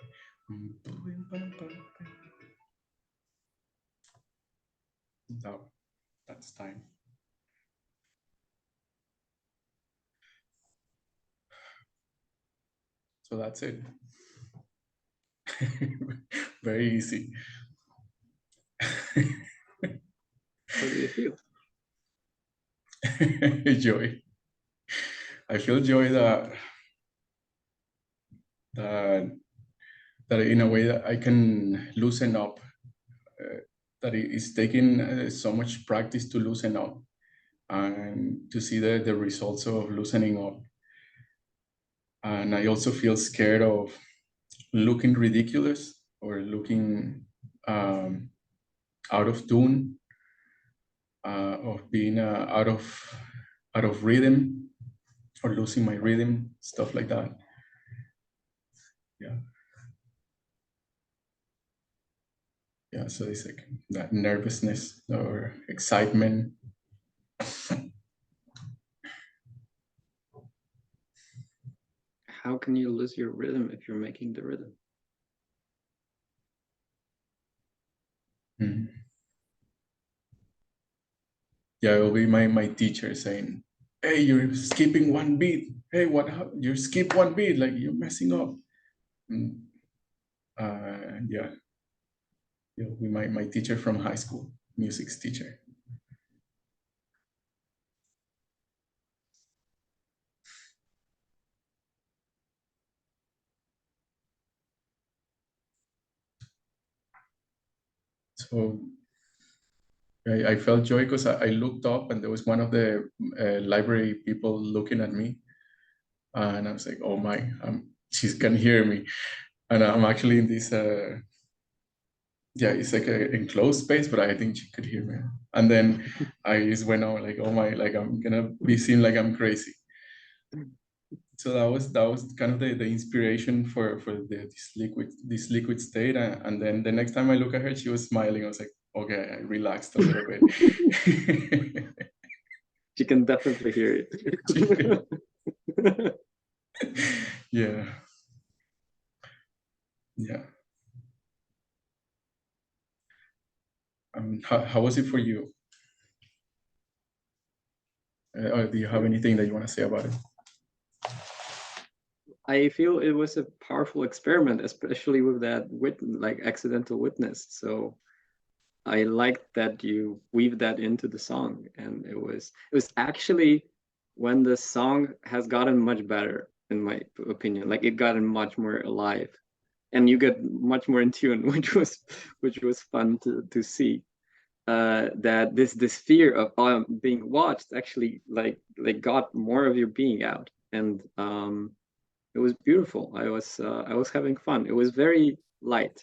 Impruim papa upe. Now, that's time. So that's it. Very easy. How do you feel? Joy. I feel joy that that in a way that I can loosen up. That it is taking so much practice to loosen up and to see the results of loosening up. And I also feel scared of looking ridiculous or looking out of tune, of being out of rhythm or losing my rhythm, stuff like that. Yeah. Yeah, so it's like that nervousness or excitement. How can you lose your rhythm if you're making the rhythm? Mm. yeah, it will be my teacher saying, "Hey, you're skipping one beat. Hey, you skip one beat, like you're messing up." And, yeah, it'll be my teacher from high school, music's teacher. So I felt joy because I looked up and there was one of the library people looking at me, and I was like, "Oh my, she can hear me," and I'm actually in this. Yeah, it's like an enclosed space, but I think she could hear me. And then I just went out like, "Oh my, like I'm gonna be seen like I'm crazy." So that was kind of the inspiration for this liquid state. And then the next time I look at her, she was smiling. I was like, okay, I relaxed a little bit. She can definitely hear it. Yeah, yeah. How was it for you? Or do you have anything that you want to say about it? I feel it was a powerful experiment, especially with that like accidental witness. So I liked that you weave that into the song, and it was actually when the song has gotten much better, in my opinion. Like it gotten much more alive, and you get much more in tune, which was fun to see. That this fear of being watched actually like got more of your being out, and it was beautiful. I was having fun. It was very light.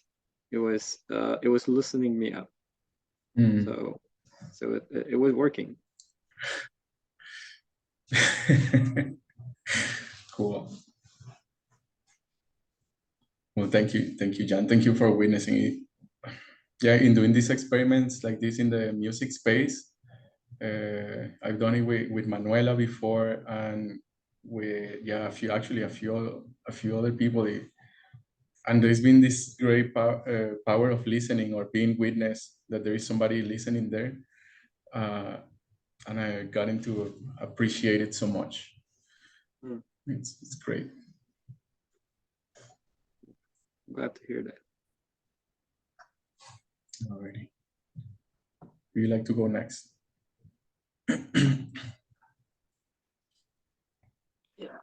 It was loosening me up. Mm. So it was working. Cool. Well, thank you, John. Thank you for witnessing it. Yeah, in doing these experiments like this in the music space, I've done it with Manuela before, and with a few other people. And there's been this great power of listening or being witness that there is somebody listening there, uh, and I got into appreciate it so much. Hmm. It's great. Glad to hear that. Already. Would you like to go next? Yeah.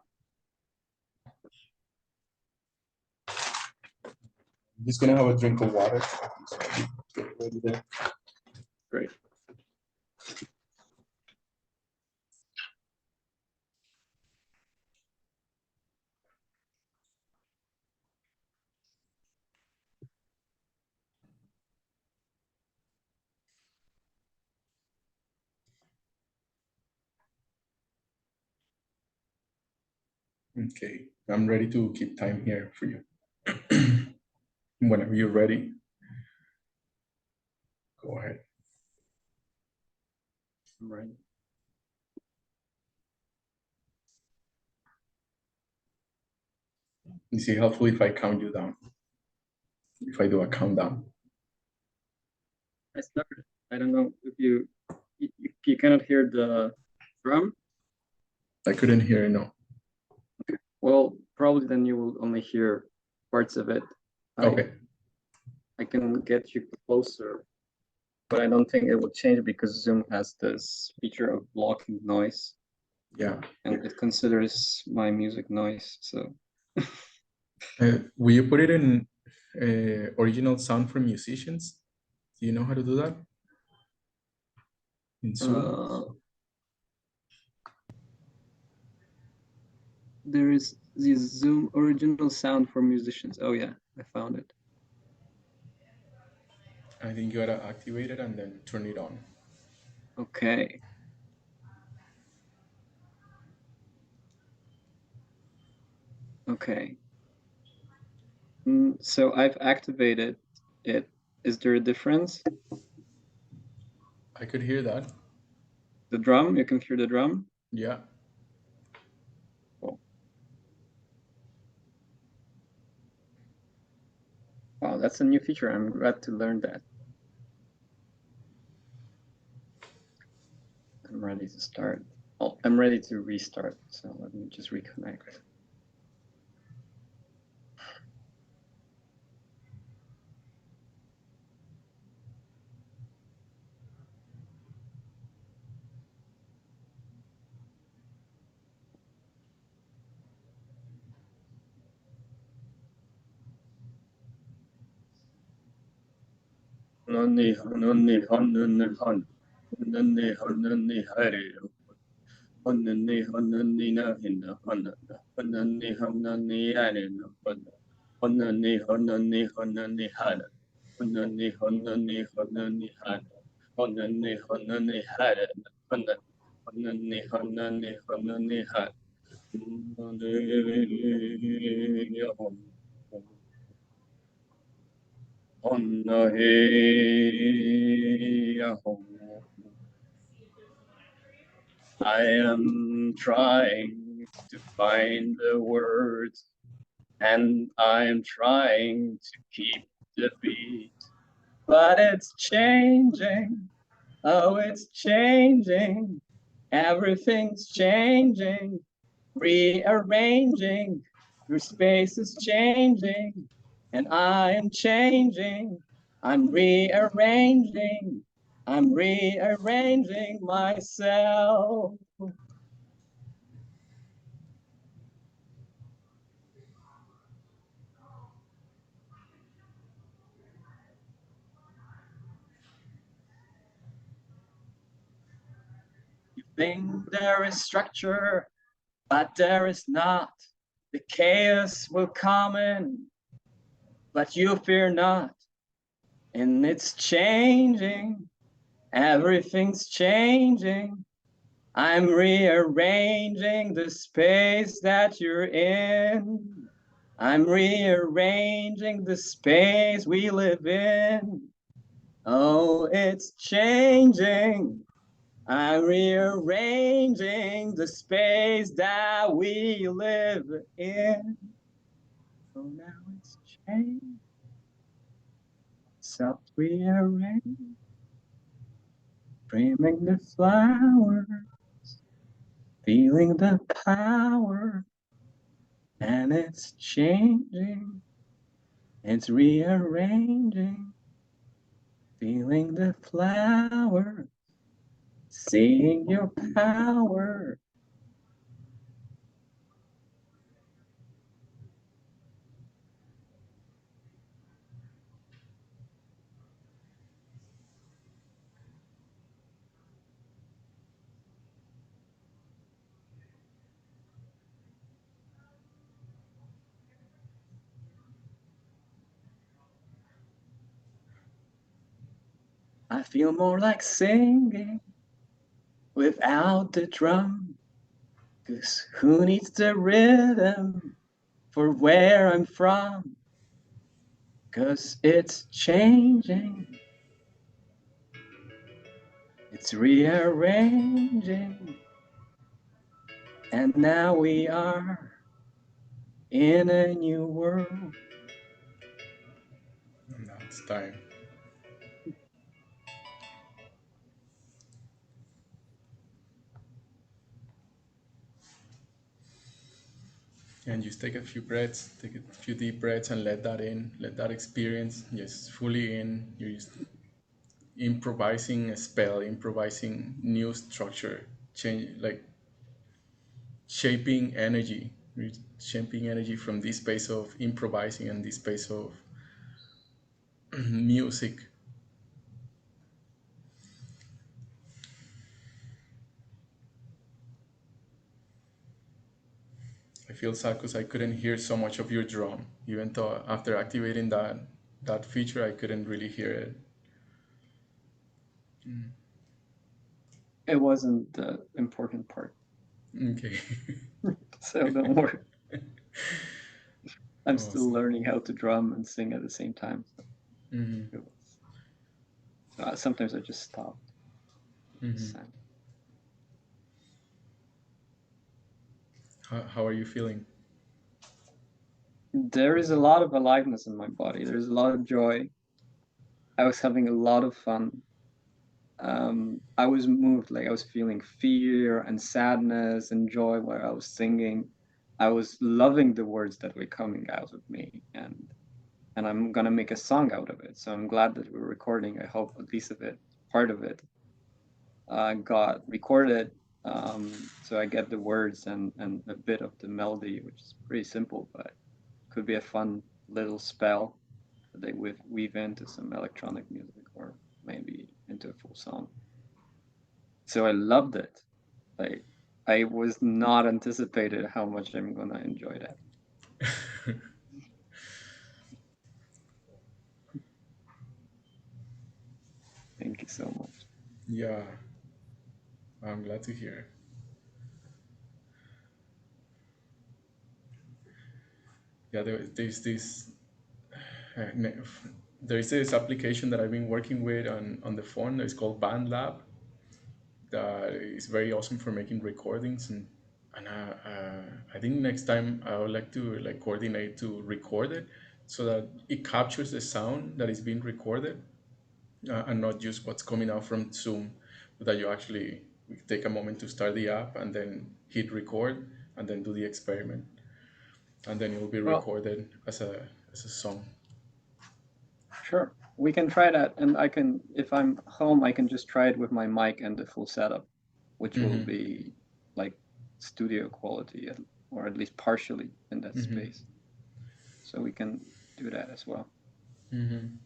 I'm just gonna have a drink of water. Get ready there. Great. Okay, I'm ready to keep time here for you. Whenever you're ready, go ahead. Right. Is it helpful if I count you down? If I do a countdown? I started. I don't know if you cannot hear the drum. I couldn't hear it, no. Well, probably then you will only hear parts of it. I Okay. I can get you closer, but I don't think it will change because Zoom has this feature of blocking noise, Yeah. and it considers my music noise. So Will you put it in original sound for musicians? Do you know how to do that in Zoom? uh, there is the Zoom original sound for musicians. Oh yeah, I found it. I think you gotta activate it and then turn it on. Okay. Okay. So I've activated it. Is there a difference? I could hear that. The drum, you can hear the drum. Yeah. Oh, wow, that's a new feature. I'm glad to learn that. I'm ready to start. Oh, I'm ready to restart. So let me just reconnect. Nunni nunni nunni nunni nunni hare nunni nunni na hinna nunni nunni ane nunni nunni nunni hana nunni nunni nunni hana nunni nunni hare nunni nunni nunni hana I am trying to find the words, and I'm trying to keep the beat, but it's changing. Oh, it's changing. Everything's changing, rearranging. Your space is changing, and I am changing. I'm rearranging. I'm rearranging myself. You think there is structure, but there is not. The chaos will come in, but you fear not. And it's changing. Everything's changing. I'm rearranging the space that you're in. I'm rearranging the space we live in. Oh, it's changing. I'm rearranging the space that we live in. So now it's changing. Self rearrange, dreaming the flowers, feeling the power, and it's changing. It's rearranging, feeling the flower, seeing your power. I feel more like singing without the drum. 'Cause who needs the rhythm for where I'm from? 'Cause it's changing, it's rearranging, and now we are in a new world. Now it's time. And just take a few breaths, take a few deep breaths and let that in, let that experience just fully in. You're just improvising a spell, improvising new structure, change like shaping energy, shaping energy from this space of improvising and this space of music. I feel sad because I couldn't hear so much of your drum, even though after activating that feature, I couldn't really hear it. It wasn't the important part, Okay. so don't worry. I'm still Awesome. learning how to drum and sing at the same time. So Hmm. it was, sometimes I just stop. Hmm. Sang. How are you feeling? There is a lot of aliveness in my body. There's a lot of joy. I was having a lot of fun. I was moved, like I was feeling fear and sadness and joy while I was singing. I was loving the words that were coming out of me, and I'm gonna make a song out of it. So I'm glad that we're recording. I hope at least of it, part of it, got recorded. So I get the words and a bit of the melody, which is pretty simple, but could be a fun little spell that they weave into some electronic music or maybe into a full song. So I loved it. Like I was not anticipated how much I'm gonna enjoy that. Thank you so much. Yeah, I'm glad to hear. Yeah, there's this uh, ne- there's this application that I've been working with on the phone. It's called BandLab. That is very awesome for making recordings and I think next time I would like to like coordinate to record it so that it captures the sound that is being recorded and not just what's coming out from Zoom, but that you actually take a moment to start the app and then hit record and then do the experiment, and then it will be Well, recorded as a song. sure. We can try that, and I can, if I'm home, I can just try it with my mic and the full setup, which will Mm-hmm. be like studio quality, or at least partially in that Mm-hmm. space. So we can do that as well. Mm-hmm.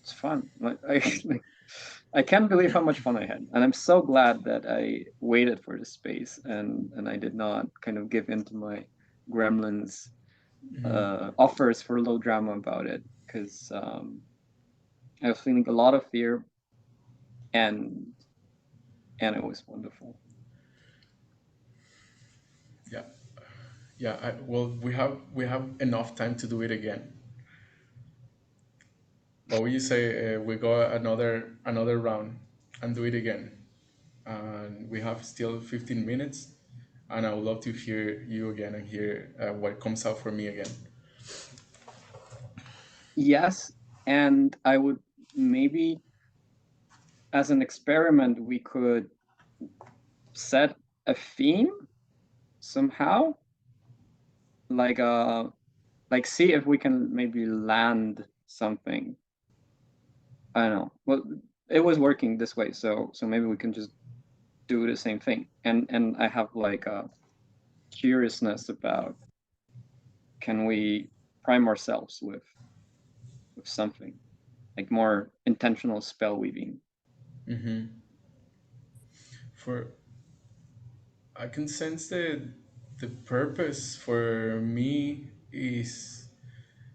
It's fun. Like I, like, I can't believe how much fun I had, and I'm so glad that I waited for the space and I did not kind of give in to my gremlins Mm-hmm. offers for low drama about it, because I was feeling a lot of fear, and it was wonderful. Yeah, yeah. Well, we have enough time to do it again. What would you say? We go another round and do it again. And we have still 15 minutes, and I would love to hear you again and hear what comes out for me again. Yes, and I would maybe, as an experiment, we could set a theme somehow, like see if we can maybe land something. I don't know. Well, it was working this way, so maybe we can just do the same thing. And I have like a curiousness about, can we prime ourselves with something like more intentional spell weaving. Mm-hmm. For I can sense that the purpose for me is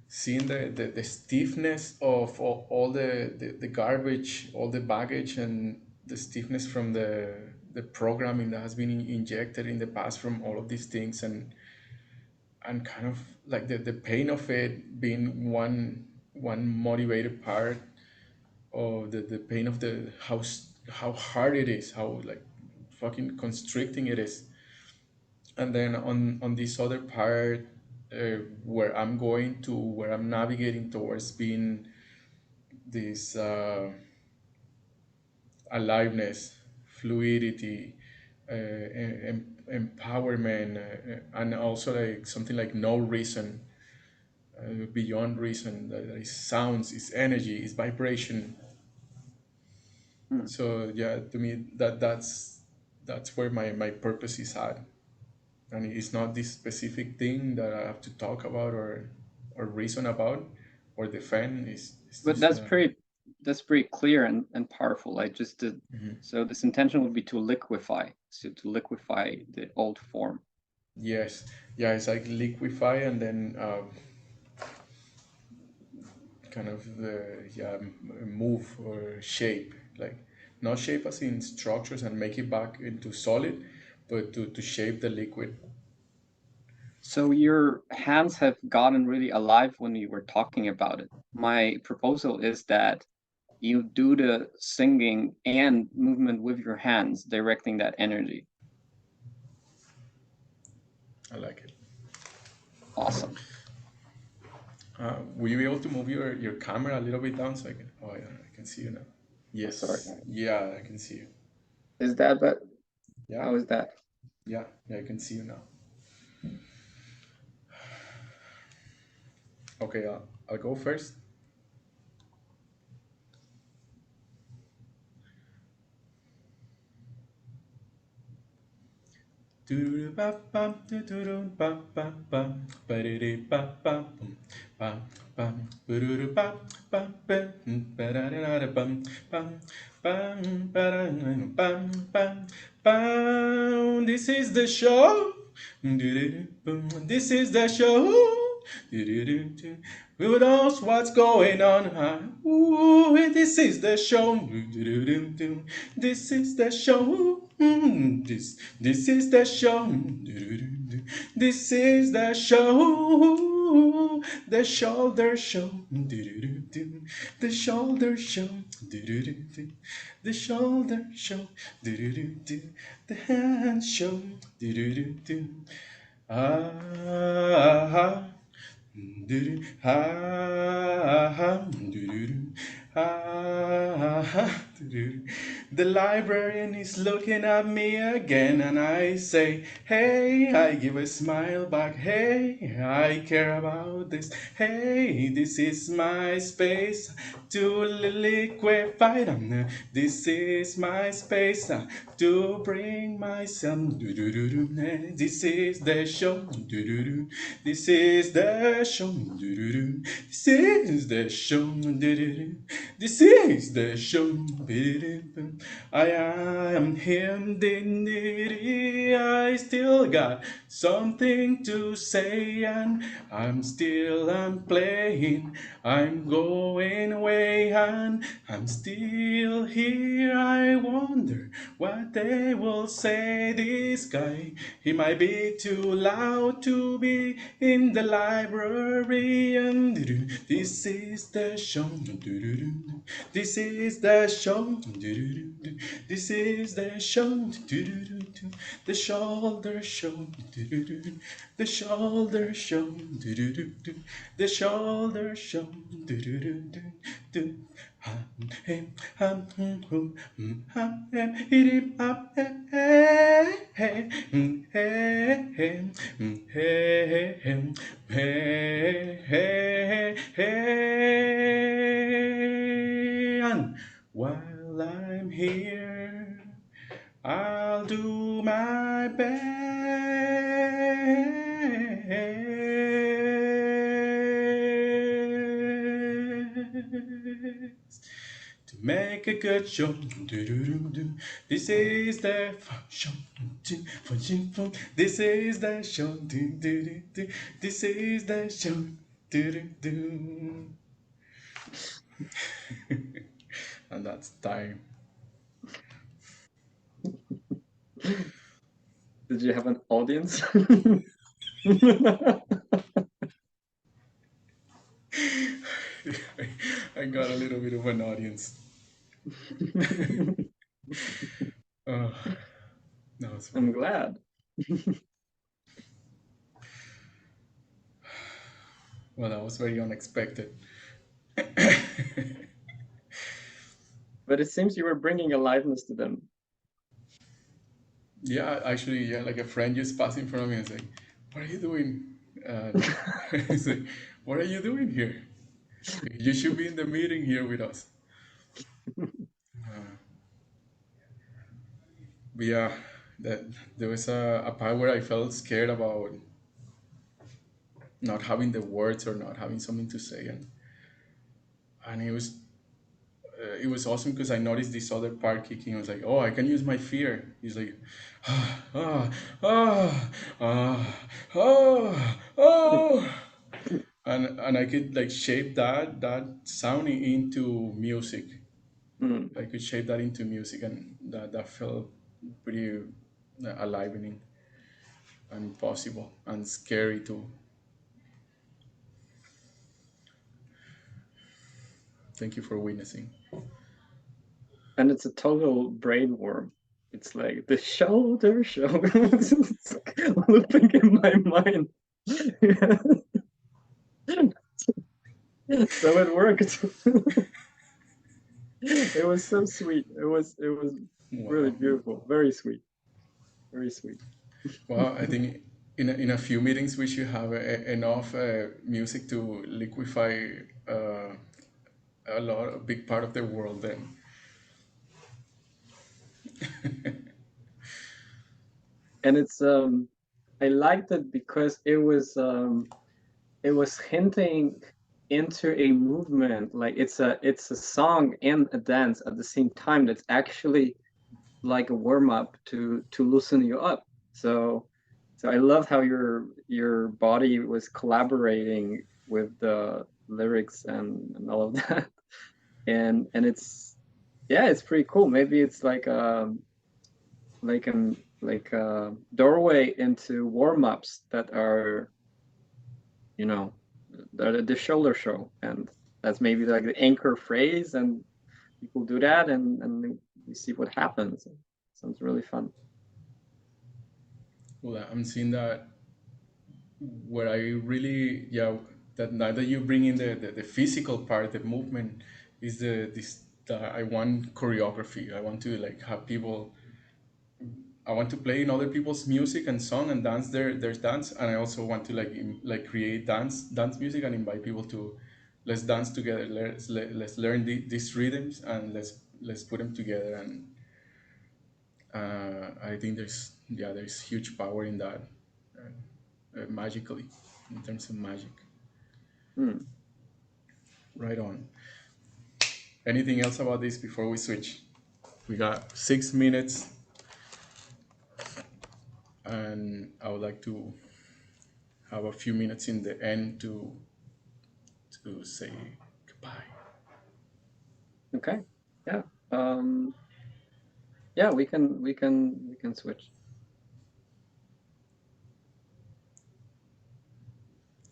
seeing the stiffness of all the garbage, all the baggage, and the stiffness from the programming that has been injected in the past from all of these things, and kind of like the pain of it being one motivated part of the pain of the how hard it is, how like fucking constricting it is. And then on this other part, where I'm going to, where I'm navigating towards being this aliveness, fluidity, empowerment, and also like something like no reason, beyond reason, that is sounds, is energy, is vibration. Hmm. So yeah, to me that's where my purpose is at, and it's not this specific thing that I have to talk about or reason about or defend. It's But just that's pretty clear and powerful. I just did. mhm. So this intention would be to liquefy, so to liquefy the old form. Yes, yeah, it's like liquefy and then kind of yeah, move or shape, like not shape as in structures and make it back into solid, but to shape the liquid. So your hands have gotten really alive when you were talking about it. My proposal is that you do the singing and movement with your hands, directing that energy. I like it. Awesome. Will you be able to move your camera a little bit down so I can? Oh yeah, I can see you now. Oh, sorry. Yes. Yeah, I can see you. Is that but Yeah. how is that? Yeah. Yeah, I can see you now. Okay. I'll go first. This is the show. This is the show. Who knows what's going on? Ooh, this is the show. This is the show. This is the show. This is the show. The shoulder show. The shoulder show. The shoulder show. The hand show. Ah. Do-do, ah, do-do-do, do-do-do. The librarian is looking at me again, and I say, hey, I give a smile back, hey, I care about this, hey, this is my space to liquefy them. This is my space to bring myself. This is the show. This is the show. This is the show. This is the show. I am him. I still got something to say, and I'm playing. I'm going away, and I'm still here. I wonder what they will say. This guy, he might be too loud to be in the library. And this is the show. This is the show. This is the show. The shoulder show. The shoulder show. The shoulder show. Hey, hit him up, hey, hey, hey, hey, hey, hey, hey, and while I'm here, I'll do my best to make a good show. This is the show. This is the show. This is the show. And that's time. Did you have an audience? I got a little bit of an audience. Oh, that was I'm funny. glad. Well, that was very unexpected. But it seems you were bringing aliveness to them. Yeah, actually, yeah, like a friend just passed in front of me and said, "What are you doing?" And he's like, "What are you doing here? You should be in the meeting here with us." But yeah, that there was a part where I felt scared about not having the words or not having something to say, and it was awesome because I noticed this other part kicking. I was like, oh, I can use my fear. He's like, ah, ah, ah, ah, ah, ah. And I could like shape that sound into music. Mm. I could shape that into music, and that felt pretty alivening and possible and scary too. Thank you for witnessing. And it's a total brain worm. It's like the shoulder show. It's like looping in my mind. So it worked. It was so sweet. It was really Wow. beautiful. Very sweet. Very sweet. Well, I think in a few meetings we should have enough music to liquefy uh, a big part of the world then. And it's I liked it because it was hinting into a movement. Like it's a song and a dance at the same time that's actually like a warm up to loosen you up. So I love how your body was collaborating with the lyrics and all of that. And it's yeah, it's pretty cool. Maybe it's like a doorway into warm ups that are, you know, the shoulder show, and that's maybe like the anchor phrase, and people do that, and we see what happens. Sounds really fun. Well, I'm seeing that where I really, yeah, that now that you bring in the physical part, the movement, is I want choreography. I want to like have people. I want to play in other people's music and song and dance their dance, and I also want to like create dance music and invite people to let's dance together. Let's learn these rhythms and let's put them together. And I think there's huge power in that, magically, in terms of magic. Hmm. Right on. Anything else about this before we switch? We got 6 minutes, and I would like to have a few minutes in the end to say goodbye. Okay. Yeah. Um, yeah, we can switch.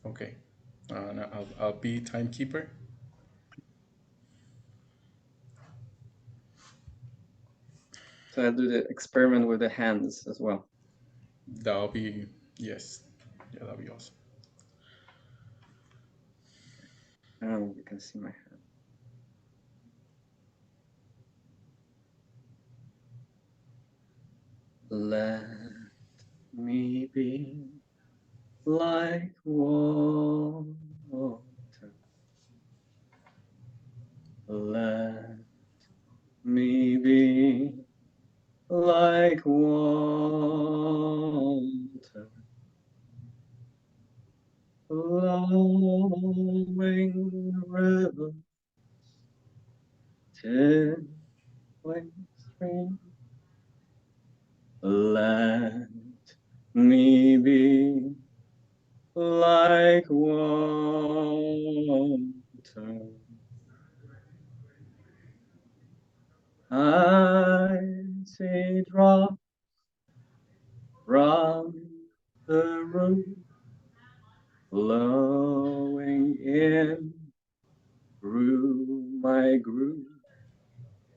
Okay. And I'll be timekeeper. So I'll do the experiment with the hands as well. That'll be, yes. Yeah, that'll be awesome. And you can see my hand. Let me be like water. Let me be like water, flowing river, tinkling stream. Let me be like water. I see drop from the roof flowing in through my groove.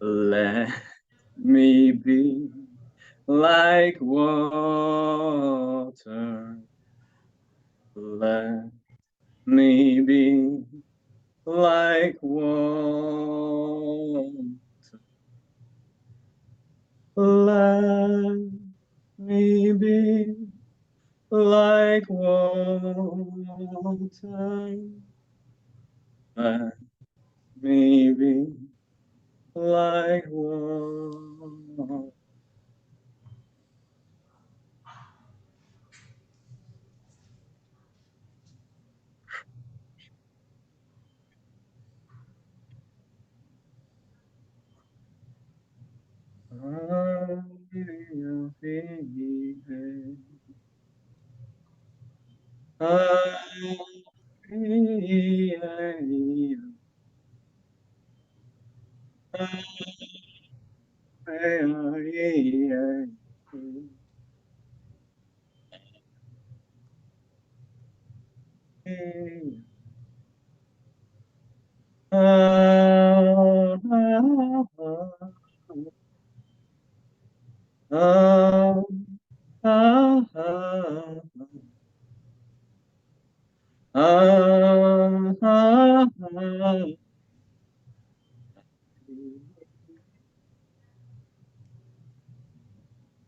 Let me be like water. Let me be like water. Let me be like water. Let me be like water.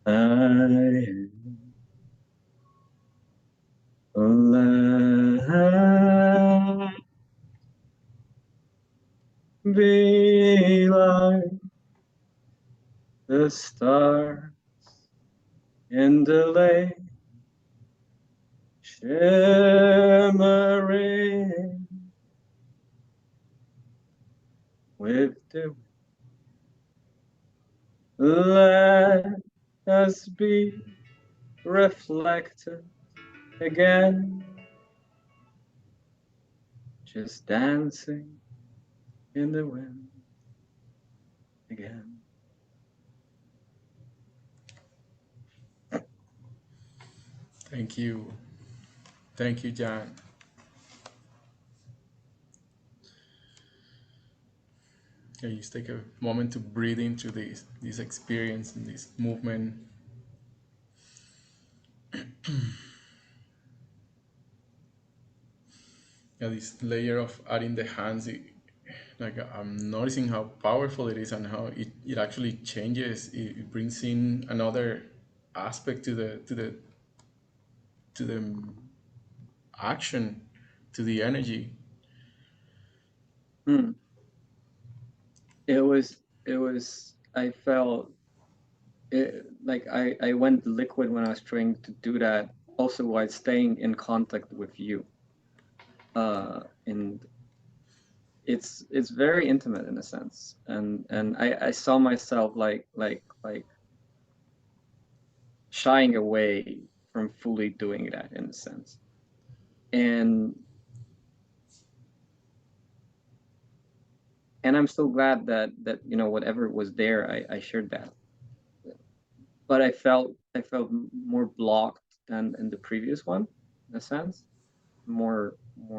I let be like the stars in the lake, shimmering with the wind. Let us be reflected again, just dancing in the wind again. Thank you. Thank you, Jan. Yeah, just take a moment to breathe into this experience and this movement. Yeah, this layer of adding the hands, like I'm noticing how powerful it is and how it actually changes. It brings in another aspect to the action, to the energy. Hmm. It was I felt like I went liquid when I was trying to do that, also while staying in contact with you. And it's very intimate in a sense, and I saw myself like shying away from fully doing that in a sense. And I'm so glad that whatever was there, I shared that. But I felt more blocked than in the previous one, in a sense, more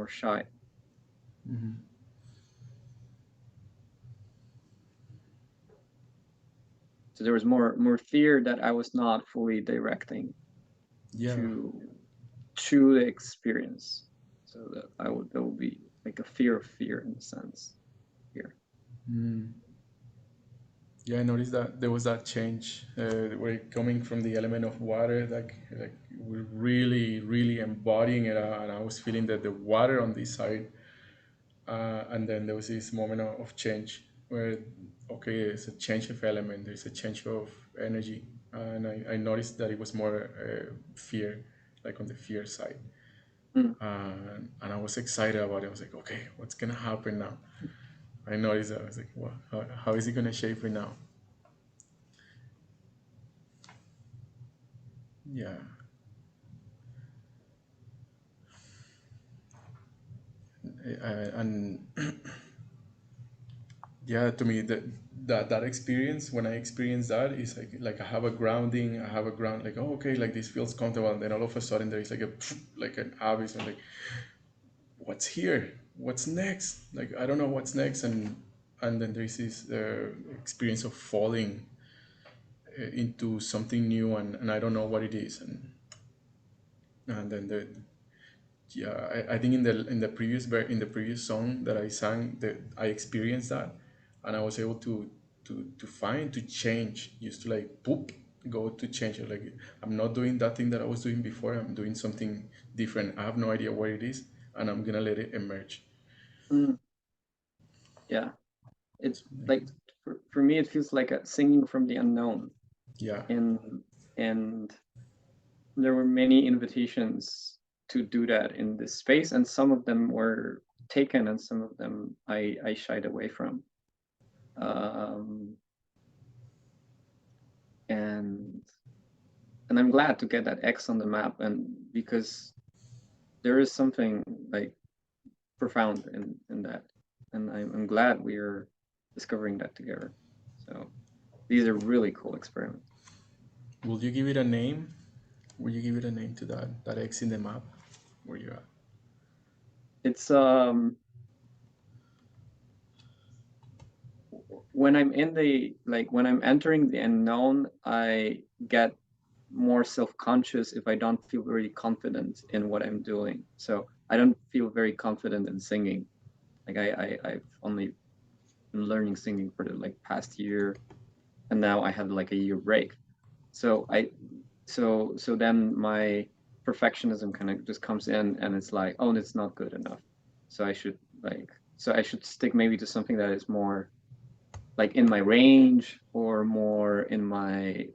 shy. Mhm. So there was more fear that I was not fully directing Yeah. to the experience. So that there would be like a fear of fear in a sense here. Mm. Yeah, I noticed that there was that change where coming from the element of water, like we're really embodying it, and I was feeling that the water on this side, and then there was this moment of change where, okay, there's a change of element, there's a change of energy, and I noticed that it was more fear, like on the fear side, Mm, and I was excited about it. I was like, okay, what's gonna happen now? I noticed that I was like, well, how is it gonna shape it now? Yeah. And yeah, to me that experience, when I experience that, is like I have a grounding, I have a ground, like, oh, okay, like this feels comfortable, and then all of a sudden there is like a like an abyss, and like, what's here, what's next, like I don't know what's next, and then there's this experience of falling into something new, and I don't know what it is, and then yeah, I think in the previous song that I sang, that I experienced that, and I was able to find, to change, used to like poop, go to change it, like I'm not doing that thing that I was doing before, I'm doing something different, I have no idea what it is, and I'm gonna let it emerge. mm, yeah, it Something like like that. for me it feels like a singing from the unknown. Yeah. and and there were many invitations to do that in this space, and some of them were taken and some of them I shied away from. um, and I'm glad to get that X on the map, and because there is something like profound in that, and I'm glad we are discovering that together. So these are really cool experiments. Will you give it a name? Will you give it a name to that X in the map where you're at? It's when I'm in the like when I'm entering the unknown, I get more self-conscious if I don't feel very confident in what I'm doing. So I don't feel very confident in singing. Like I've only been learning singing for the like past year, and now I have like a year break. So then my perfectionism kind of just comes in, and it's like, oh, it's not good enough. So I should stick maybe to something that is more like in my range, or more in my,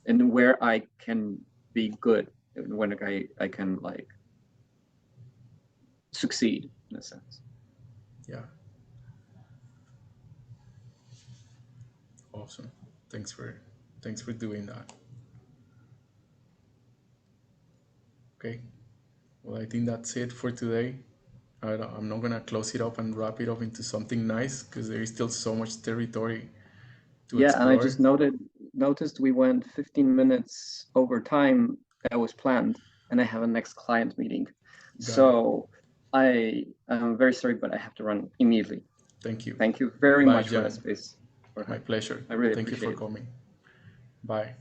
in where I can be good, when I can like succeed in a sense. Yeah. Awesome. Thanks for doing that. Okay. Well, I think that's it for today. I'm not gonna close it up and wrap it up into something nice because there is still so much territory to Yeah, and I just explore. noticed we went 15 minutes over time that was planned, and I have a next client meeting. Got it. So I'm very sorry, but I have to run immediately. Thank you. Thank you very Bye, much for the Jan. space, My Jorge. pleasure. I really Thank you for appreciate it. coming. Bye.